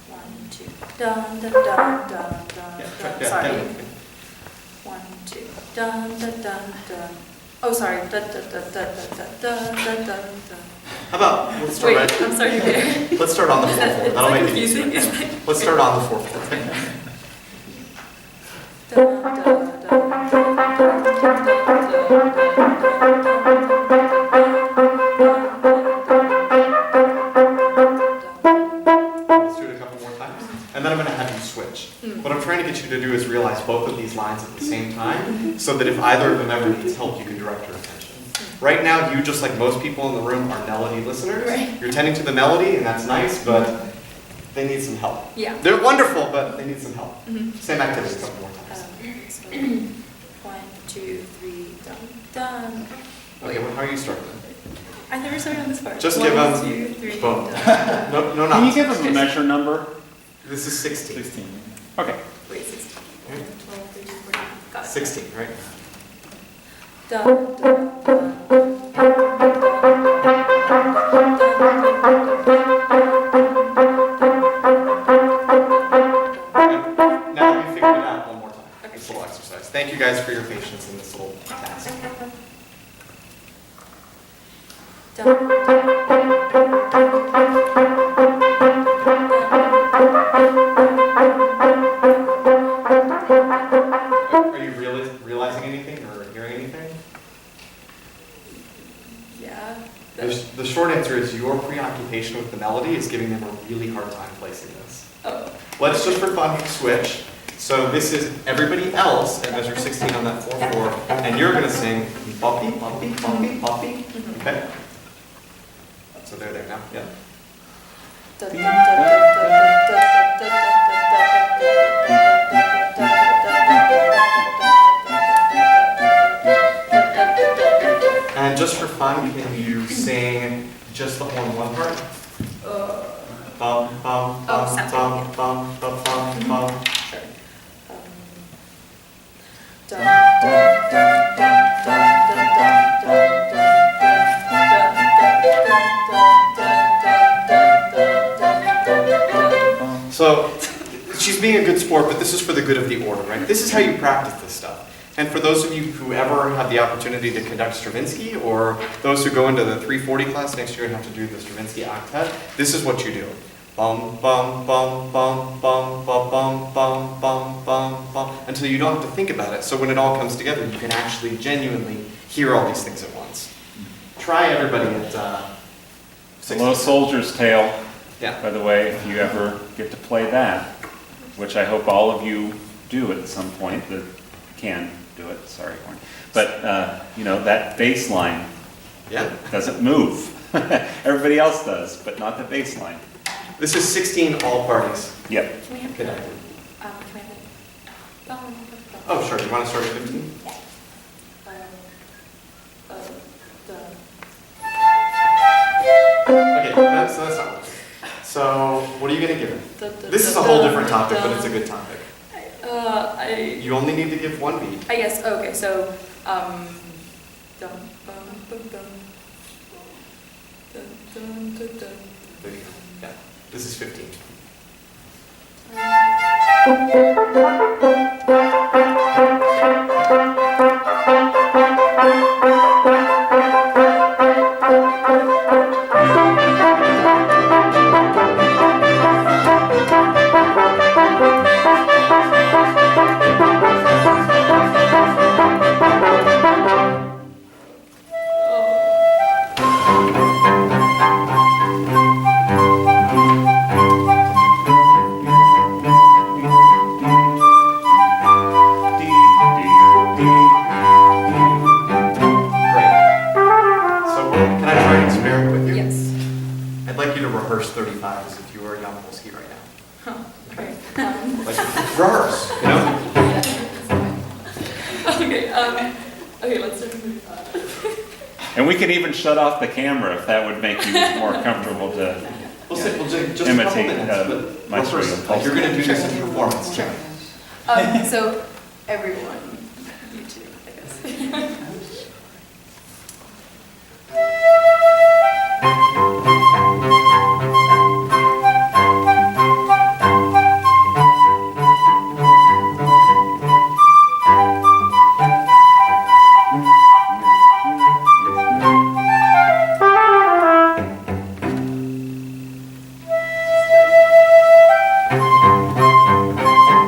1, 2. Dun, dun, dun, dun, dun, dun. Sorry. 1, 2. Dun, dun, dun, dun. Oh, sorry. Dun, dun, dun, dun, dun, dun, dun, dun, dun. How about, let's start, Wait, I'm sorry. let's start on the 4/4. That'll make it confusing. easier. Let's start on the 4/4. Dun, dun, dun, dun, dun, dun, Let's do it a couple more times. And then I'm going to have you switch. What I'm trying to get you to do is realize both of these lines at the same time, so that if either of them ever needs help, you can direct your attention. Right now, you, just like most people in the room, are melody listeners. Right. You're tending to the melody, and that's nice, but they need some help. Yeah. They're wonderful, but they need some help. Mhm. Same activity a couple more times. So 1, 2, 3, dun, dun. Okay, well, how are you starting? I never started on this part. Just 1, give them 2, 3. boom. done. No, no, Can you not. give us a measure number? This is 16. 16. Okay. Wait, 16. 12, 13, 14. Got it. 16, right? Dun, dun, dun. And now that we figured it out, one more time. This little exercise. Thank you guys for your patience in this little task. Are you realizing anything or hearing anything? Yeah. The short answer is your preoccupation with the melody is giving them a really hard time placing this. Oh. Let's just for fun switch. So this is everybody else at measure 16 on that 4/4, and you're going to sing bumpy, bumpy, bumpy, bumpy. Okay? So they're there now. Yeah. Dun, dun, dun, dun, dun. just for fun, can you sing just the horn one part? Bum, bum, bum, sounds bum, good, bum, bum, bum, bum. Sure. Dun, dun, dun, dun, dun, dun, dun, dun, dun. So, she's being a good sport, but this is for the good of the order, right? This is how you practice this stuff. And for those of you who ever have the opportunity to conduct Stravinsky, or those who go into the 340 class next year and have to do the Stravinsky octet, this is what you do. Bum, bum, bum, bum, bum, bum, bum, bum, bum, bum, bum, until you don't have to think about it. So when it all comes together, you can actually genuinely hear all these things at once. Try everybody at Hello, Soldier's Tale, Yeah. by the way, if you ever get to play that, which I hope all of you do at some point that can do it, sorry, Horn. But, you know, that bass line Yeah. doesn't move. Everybody else does, but not the bass line. This is 16 all parties Yep. Can we have connected. can we have it? Bum, bum, bum. Oh, sure. You want to start at 15? Okay, that's not working. So, what are you going to give it? This is a whole different topic, but it's a good topic. You only need to give one beat. I guess, okay, so, dum, bum, bum, bum. Dun, dun, dun, dun. There you go. Yeah, this is 15. Great. So, can I try an experiment with you? Yes. I'd like you to rehearse 35 as if you were Jan Polsky right now. Huh, okay. Like, rehearse, you know? Okay, let's do 35. And we can even shut off the camera if that would make you more comfortable to We'll just a couple imitate minutes, but Maestro rehearse. Jan Like, you're going to do this Polsky. in performance, too. So, everyone, you too, I guess.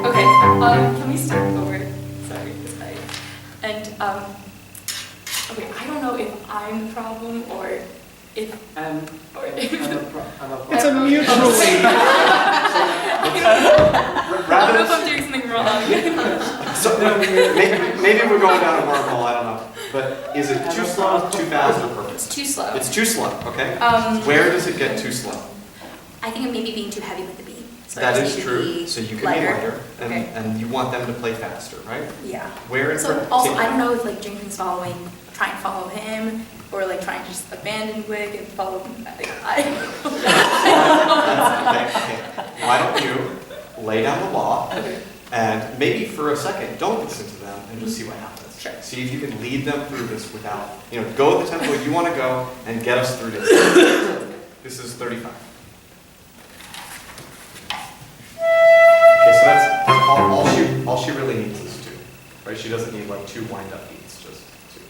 Okay, can we start over? Sorry, and, okay, I don't know if I'm the problem or if, or if. It's a mutually. I don't know if I'm doing something wrong. So, maybe we're going down a wormhole, I don't know. But is it too slow, too fast, or perfect? It's too slow. It's too slow, okay? Um, Where does it get too slow? I think it may be being too heavy with the beat. So I That just is need to true, be so you can be lighter, and, Okay. and you want them to play faster, right? Yeah. Where in So also, I particular? don't know if like Jenkin's following, trying to follow him, or like trying to just abandon Wig and follow. I Okay. Why don't you lay down the law, and maybe for a second, don't listen to them, and just see what happens. Sure. See if you can lead them through this without, go at the tempo you want to go, and get us through this. This is 35. Okay, so that's all she really needs is 2, right? She doesn't need like 2 wind-up beats, just 2.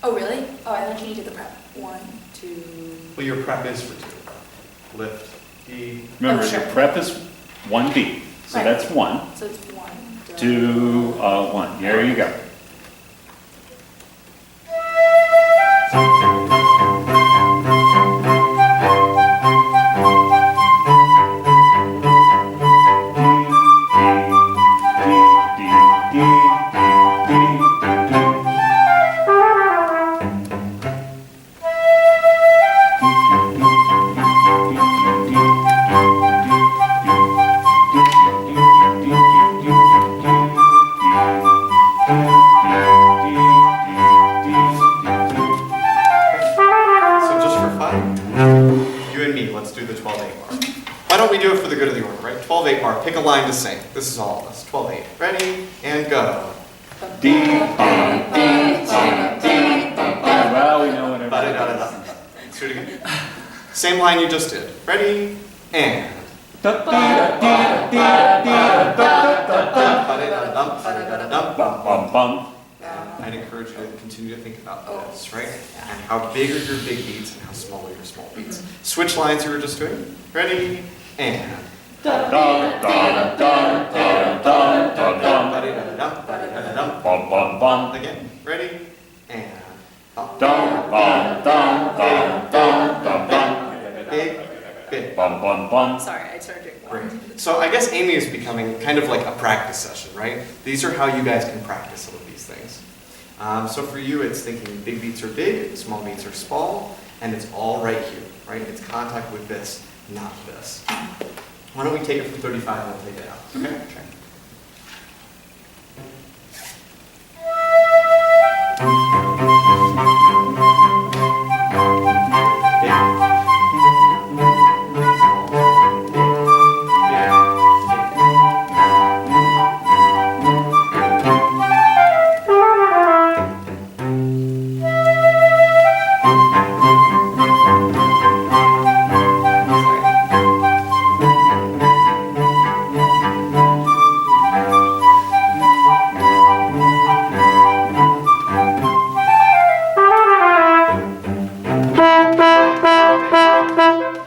Oh really? Oh, I thought you needed the prep. 1, 2. Well, your prep is for 2. Lift, E. Remember, Oh, sure. your prep is 1 beat, so Right. that's 1, So it's 1. 2, 1. There you go. You and me, let's do the 12-8 bar. Why don't we do it for the good of the order, right? 12-8 bar, pick a line to sing. This is all of us. 12-8. Ready, and go. Well, we know whatever. Ba-da-da-da-da. Let's do it again. Same line you just did. Ready, and. Ba-da-da-dum, ba-da-da-dum, bum, bum. Bum. I'd encourage you to continue to think about this, right? And how big are your big beats and how small are your small beats. Switch lines you were just doing. Ready, and. Ba-da-da-dum, ba-da-da-dum. Bum, bum, bum. Again, ready, and. Dum, bum, dum, dum, dum, dum, dum. Big, big. Bum, bum, bum. Sorry, I started drinking water. Great. So I guess Amy is becoming kind of like a practice session, right? These are how you guys can practice some of these things. So for you, it's thinking big beats are big, small beats are small, and it's all right here, right? It's contact with this, not this. Why don't we take it from 35 and we'll take it out, okay? Okay.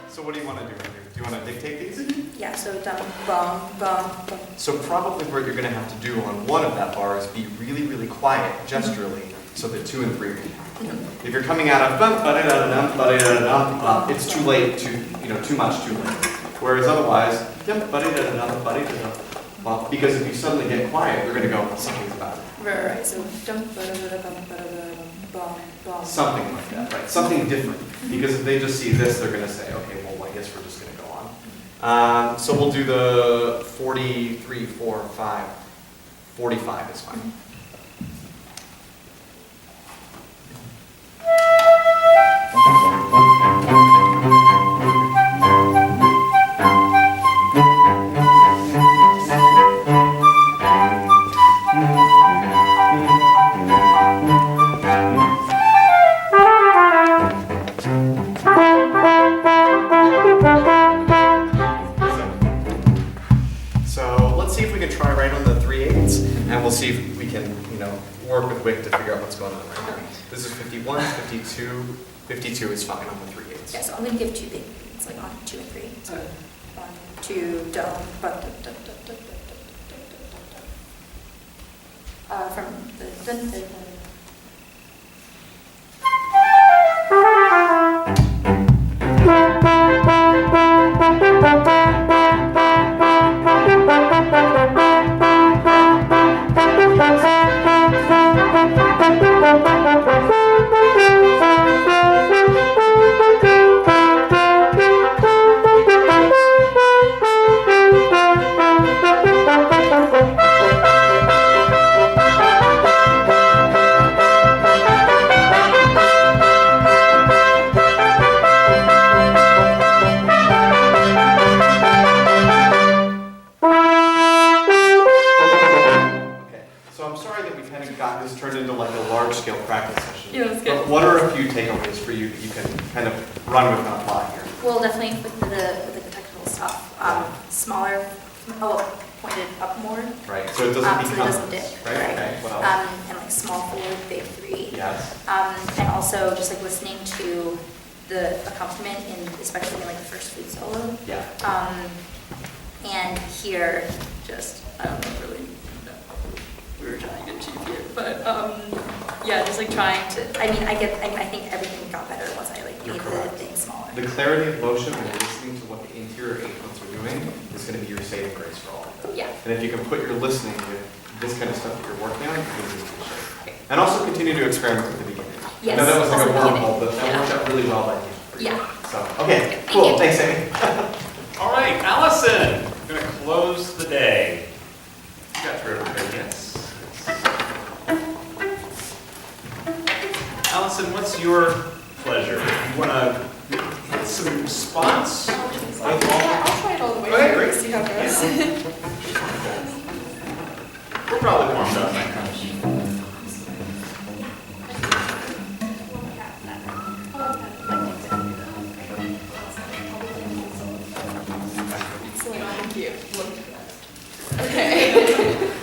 So what do you want to do here? Do you want to dictate these? Yeah, so dum, bum, bum, bum. So probably what you're going to have to do on one of that bar is be really, really quiet gesturally so that 2 and 3 will happen. If you're coming out of bum, ba-da-da-da-dum, ba-da-da-da-dum, it's too late, too much too late. Whereas otherwise, yep, ba-da-da-da-dum, ba-da-da-da. Well, because if you suddenly get quiet, you're going to go, something's about it. Right, so dum, ba-da-da-da-bum, ba-da-da-da-bum, bum, bum. Something like that, right? Something different. Because if they just see this, they're going to say, okay, well, I guess we're just going to go on. So we'll do the 43, 4, 5. 45 is fine. So let's see if we can try right on the 3/8, and we'll see if we can, work with Wick to figure out what's going on right now. This is 51, 52. 52 is fine on the 3/8. Yeah, so I'm gonna give 2 big beats, like on 2 and 3. So 1, 2, dum, ba, da, da, da, da, da, da, da, da. From the dun, dun, dun. got this turned into like a large-scale practice session. Yeah, that's good. But what are a few takeaways for you that you can kind of run with and apply here? Well, definitely with the technical stuff, smaller, pointed up more. Right, so it doesn't So it become, doesn't dip, right, right. okay, what else? And like small 4, big 3. Yes, And also just like listening to the accompaniment in, especially in like the first flute solo. yeah. And here, just, I don't know really what we were trying to achieve here, but yeah, just like trying to, I think everything got better once I like You're made the correct. thing smaller. The clarity of motion when you're listening to what the interior eighth notes are doing is going to be your saving grace for all of that. Yeah. And if you can put your listening with this kind of stuff that you're working on, you're in good shape. And also continue to experiment at the beginning. Yes, I know that was like a also the beginning. wormhole, but that Yeah. worked out really well by you. for you. Yeah. So, okay, Thank cool, you. thanks, Amy. All right, Allison, we're gonna close the day. You got through everything, yes? Allison, what's your pleasure? You wanna response? Yeah, I'll try it all the way Okay, through great. and see how it goes. We're probably warmed up. Excellent, thank you. Okay.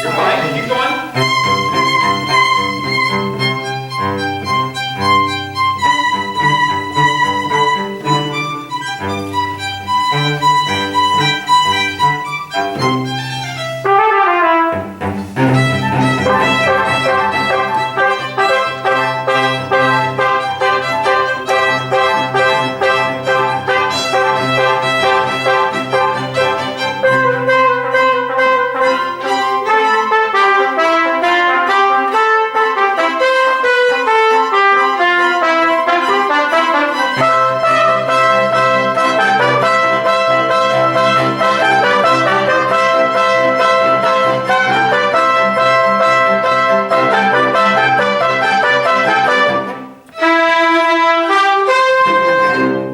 You're fine, keep going.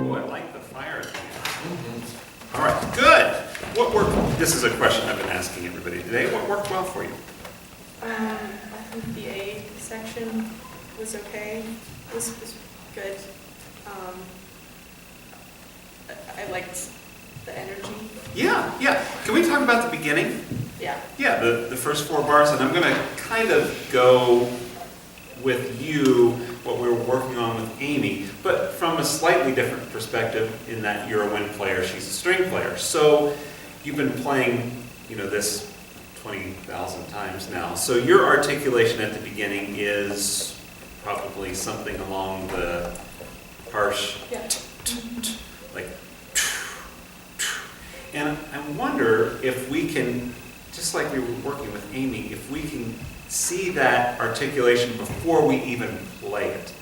Oh, I like the fire at the end. All right, good. What worked, this is a question I've been asking everybody today. What worked well for you? I think the A section was okay. This was good. I liked the energy. Yeah, yeah. Can we talk about the beginning? Yeah. Yeah, the first 4 bars, and I'm going to kind of go with you what we were working on with Amy, but from a slightly different perspective in that you're a wind player, she's a string player. So you've been playing, this 20,000 times now. So your articulation at the beginning is probably something along the harsh, Yeah. like, and I wonder if we can, just like we were working with Amy, if we can see that articulation before we even play it.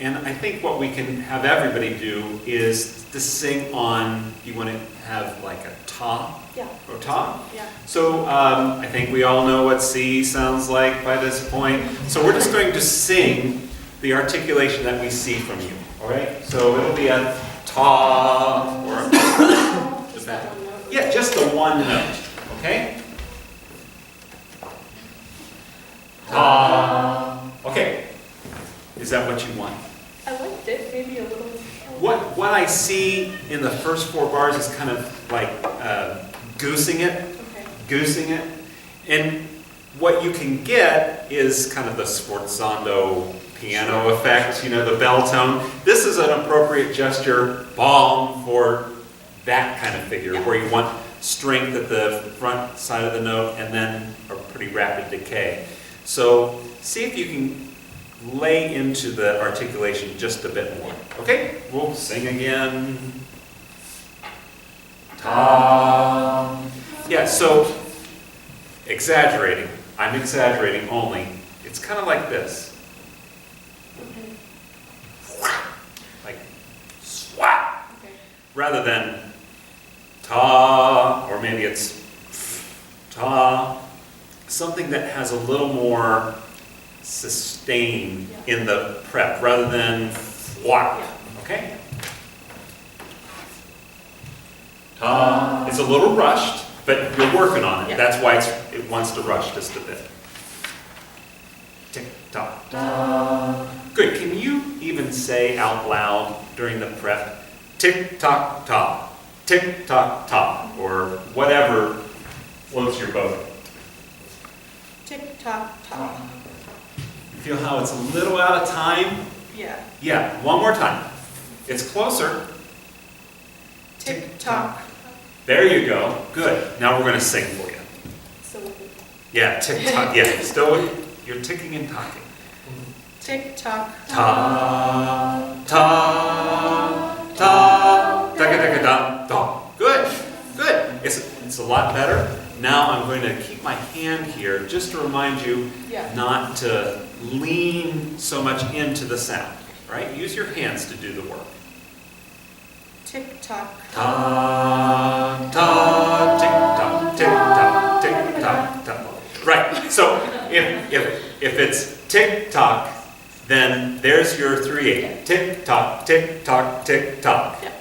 And I think what we can have everybody do is to sing on, you want to have like a ta Yeah. or ta? Yeah. So I think we all know what C sounds like by this point. So we're just going to sing the articulation that we see from you, all right? So it'll be a ta or a Just that one note. yeah, just the one note, okay? Ta. Okay. Is that what you want? I liked it, maybe a little. What I see in the first 4 bars is kind of like goosing it, Okay. goosing it. And what you can get is kind of the sforzando piano effect, the bell tone. This is an appropriate gesture, balm, for that kind of figure, where you want strength at the front side of the note and then a pretty rapid decay. So see if you can lay into the articulation just a bit more. Okay, we'll sing again. Ta. Yeah, so exaggerating. I'm exaggerating only. It's kind of like this. Like swat. Okay. Rather than ta, or maybe it's ta. Something that has a little more sustain in the prep rather than whap. Okay? Ta. It's a little rushed, but you're working on it. Yeah. That's why it wants to rush just a bit. Tick tock. Good. Can you even even say out loud during the prep, tick tock tock, tick tock tock, or whatever floats your boat. Tick tock tock. Feel how it's a little out of time? Yeah. Yeah, one more time. It's closer. Tick tock. There you go. Good. Now we're going to sing for you. So, Yeah, tick tock. Yeah, still, you're ticking and talking. Tick tock. Ta, ta, ta, da da da da. Good, good. It's a lot better. Now I'm going to keep my hand here just to remind you Yeah. not to lean so much into the sound, right? Use your hands to do the work. Tick tock. Ta, ta, tick tock, tick tock, tick tock, tock. Right. So if it's tick tock, then there's your 3/8. Tick tock, tick tock, tick tock. Yeah.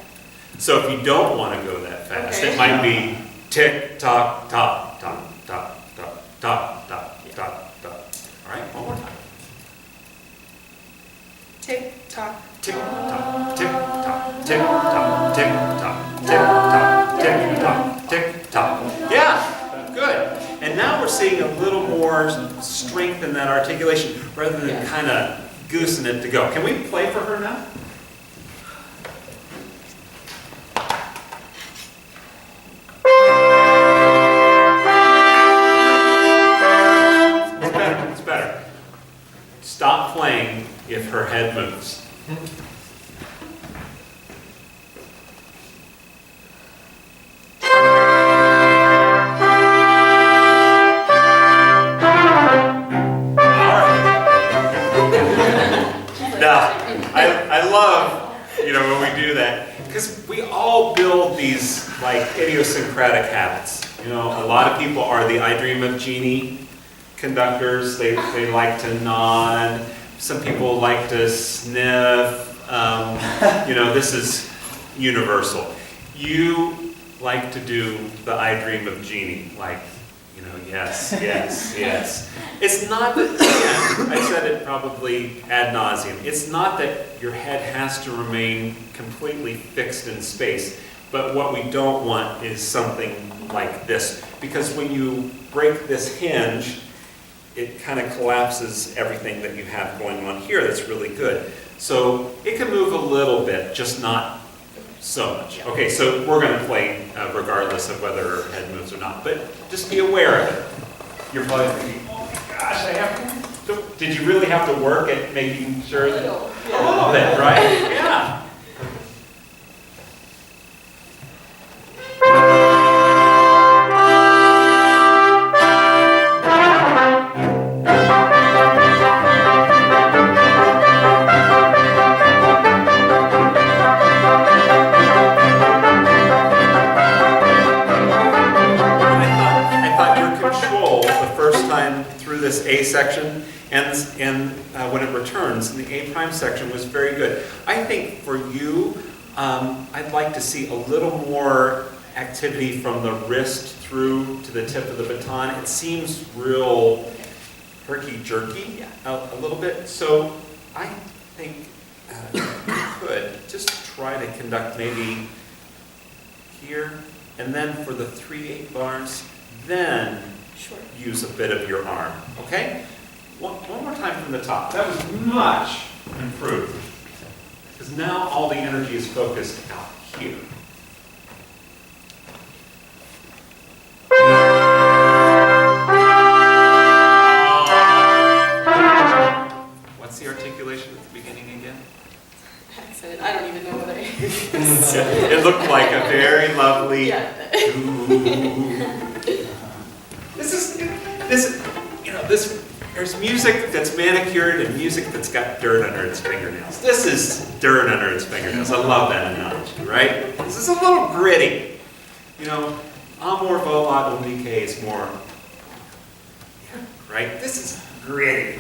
So if you don't want to go that fast, Okay. it might be tick tock, tock, tock, tock, tock, tock, tock, tock, tock. All right, one more time. Tick tock. Tick tock, tick tock, tick tock, tick tock, tick tock, tick tock, tick tock. Yeah, good. And now we're seeing a little more strength in that articulation rather than Yeah. kind of goosing it to go. Can we play for her now? It's better, it's better. Stop playing if her head moves. Now, I love, when we do that, because we all build these like idiosyncratic habits. A lot of people are the I Dream of Jeannie conductors. They like to nod. Some people like to sniff. This is universal. You like to do the I Dream of Jeannie, like, yes, yes, yes. It's not that, again, I said it probably ad nauseum. It's not that your head has to remain completely fixed in space, but what we don't want is something like this. Because when you break this hinge, it kind of collapses everything that you have going on here that's really good. So it can move a little bit, just not so much. Okay, so we're going to play regardless of whether her head moves or not, but just be aware of it. You're probably thinking, oh my gosh, I have to, did you really have to work at making sure that, a little bit, right? Yeah. This A section and when it returns in the A prime section was very good. I think for you, I'd like to see a little more activity from the wrist through to the tip of the baton. It seems real herky-jerky a little bit. So I think you could just try to conduct maybe here, and then for the 3/8 bars, then sure. use a bit of your arm, okay? One more time from the top. That was much improved. Because now all the energy is focused out here. What's the articulation at the beginning again? Accent. I don't even know what I. It looked like a very lovely. Yeah. There's music that's manicured and music that's got dirt under its fingernails. This is dirt under its fingernails. I love that analogy, right? This is a little gritty. Amor volat omnique is more, right? This is gritty.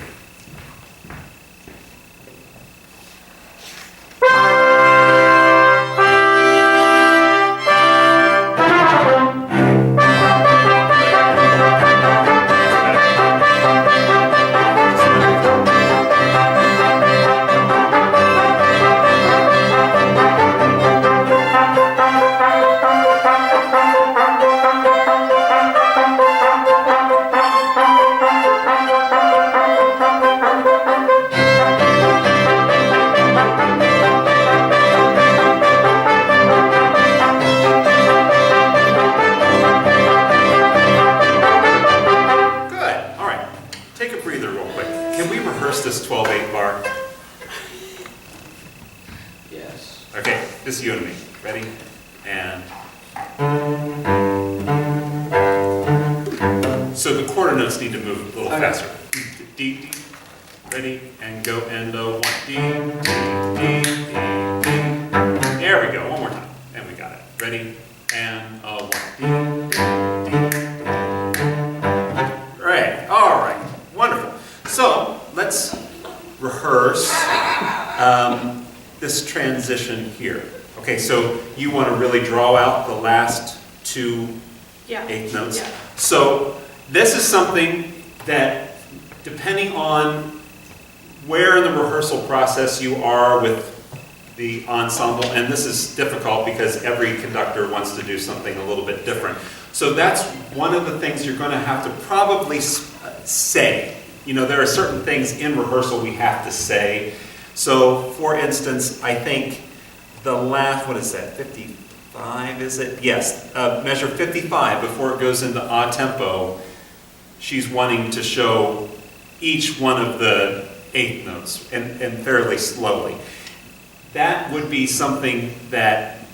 Yes. Okay, this is you and me. Ready? And. So the quarter notes need to move a little faster. D, D. Ready? And go and one. D, D, D, D. There we go. One more time. And we got it. Ready? And one. D, D, D. Right. All right. Wonderful. So let's rehearse this transition here. Okay, so you want to really draw out the last two Yeah. eighth notes. Yeah. So this is something that, depending on where in the rehearsal process you are with the ensemble, and this is difficult because every conductor wants to do something a little bit different. So that's one of the things you're going to have to probably say. You know, there are certain things in rehearsal we have to say. So, for instance, I think the last, what is that, 55, is it? Yes, measure 55, before it goes into a tempo, she's wanting to show each one of the eighth notes, and fairly slowly. That would be something that,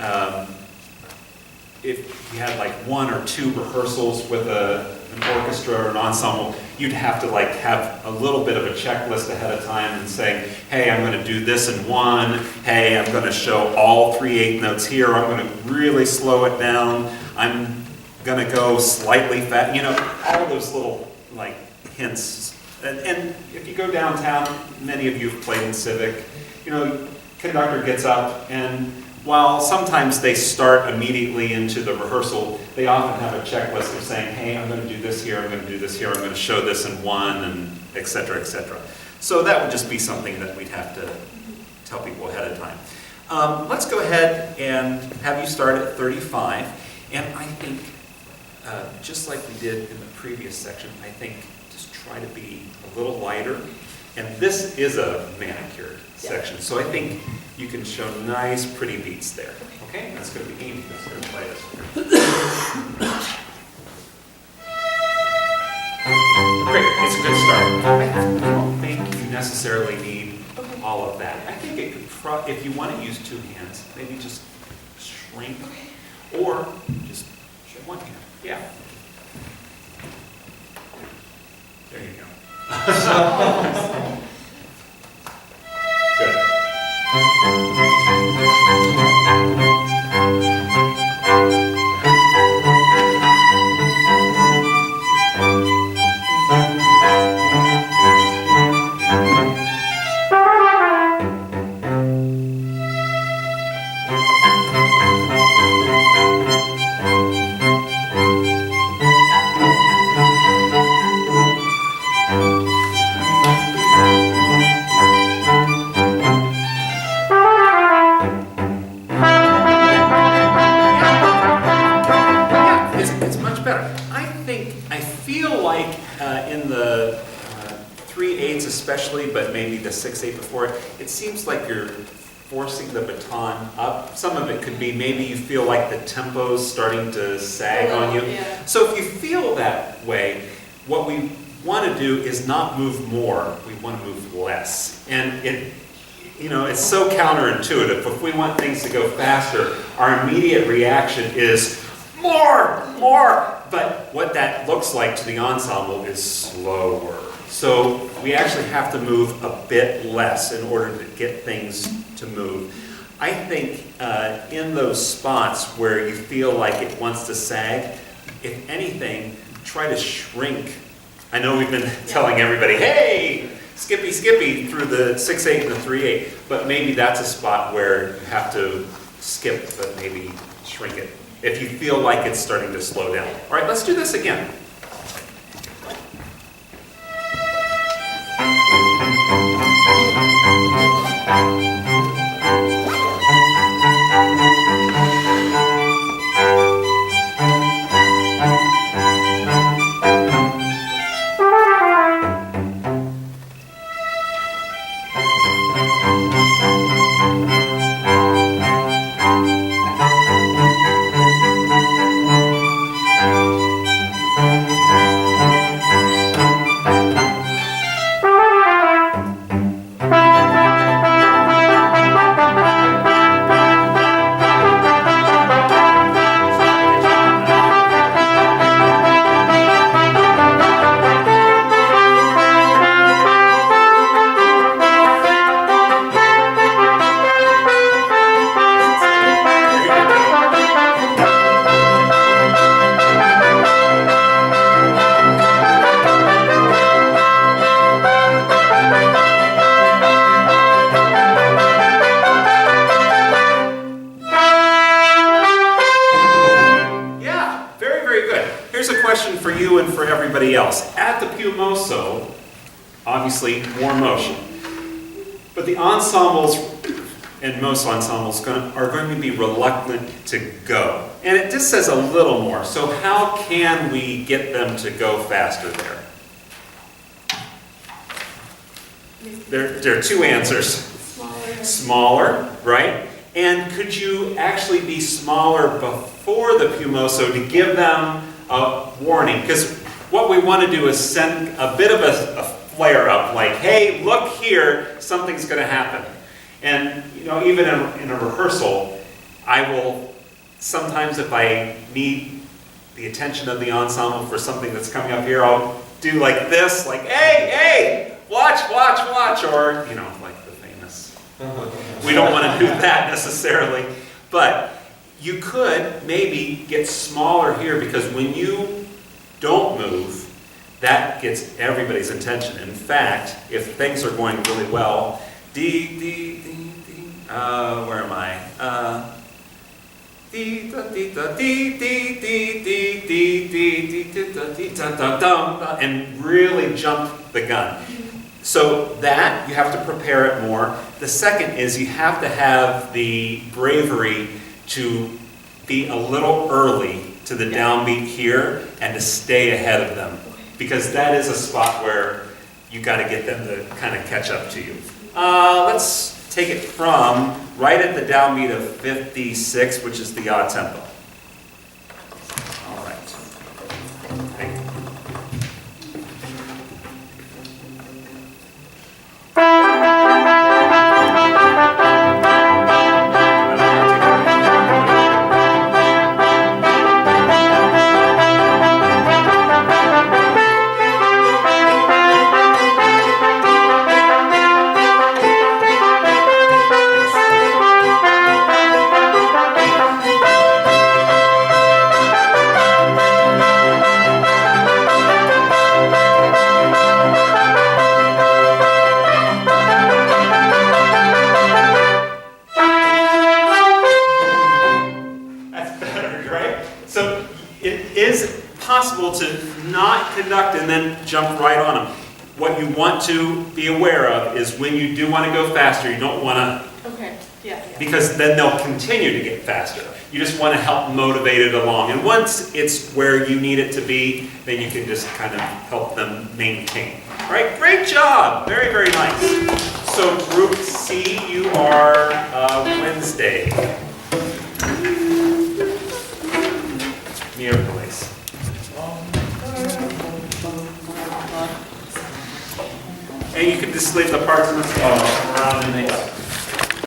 if you had like one or two rehearsals with an orchestra or an ensemble, you'd have to like have a little bit of a checklist ahead of time and saying, hey, I'm going to do this in one. Hey, I'm going to show all 3 eighth notes here. I'm going to really slow it down. I'm going to go slightly fast. You know, all those little like hints. And if you go downtown, many of you have played in Civic, you know, conductor gets up, and while sometimes they start immediately into the rehearsal, they often have a checklist of saying, hey, I'm going to do this here, I'm going to do this here, I'm going to show this in one, and et cetera, et cetera. So that would just be something that we'd have to tell people ahead of time. Let's go ahead and have you start at 35, and I think, just like we did in the previous section, I think just try to be a little lighter. And this is a manicured section, so I think you can show nice, pretty beats there. Okay, that's going to be Amy that's going to play this. Great, it's a good start. I don't think you necessarily need all of that. I think it could, if you want to use 2 hands, maybe just shrink, or just show 1 hand. Yeah. There you go. Good. It's much better. I feel like in the 3/8 especially, but maybe the 6/8 before it, it seems like you're forcing the baton up. Some of it could be maybe you feel like the tempo's starting to sag on you. Yeah. So if you feel that way, what we want to do is not move more, we want to move less. And it's so counterintuitive. If we want things to go faster, our immediate reaction is more. But what that looks like to the ensemble is slower. So we actually have to move a bit less in order to get things to move. I think in those spots where you feel like it wants to sag, if anything, try to shrink. I know we've been telling everybody, hey, skippy through the 6/8 and the 3/8, but maybe that's a spot where you have to skip, but maybe shrink it if you feel like it's starting to slow down. All right, let's do this again. common for everybody else. At the Piumoso, obviously more motion. But the ensembles, and most ensembles, are going to be reluctant to go. And it just says a little more. So how can we get them to go faster there? There are two answers. Smaller, right? And could you actually be smaller before the Piumoso to give them a warning? Because what we want to do is send a bit of a flare up, like, hey, look here, something's going to happen. And even in a rehearsal, I will sometimes, if I need the attention of the ensemble for something that's coming up here, I'll do like this, like, hey, watch, or like the famous. We don't want to do that necessarily, but you could maybe get smaller here, because when you don't move, that gets everybody's attention. In fact, if things are going really well, where am I? And really jump the gun. So that, you have to prepare it more. The second is you have to have the bravery to be a little early to the downbeat here and to stay ahead of them. Because that is a spot where you got to get them to kind of catch up to you. Let's take it from right at the downbeat of 56, which is the odd tempo. All right. Thank you. And then jump right on them. What you want to be aware of is when you do want to go faster, you don't want to, Okay, yeah. because then they'll continue to get faster. You just want to help motivate it along. And once it's where you need it to be, then you can just kind of help them maintain. All right, great job. Very, very nice. So group C, you are Wednesday. Miércoles. And you can just leave the parts in the around in the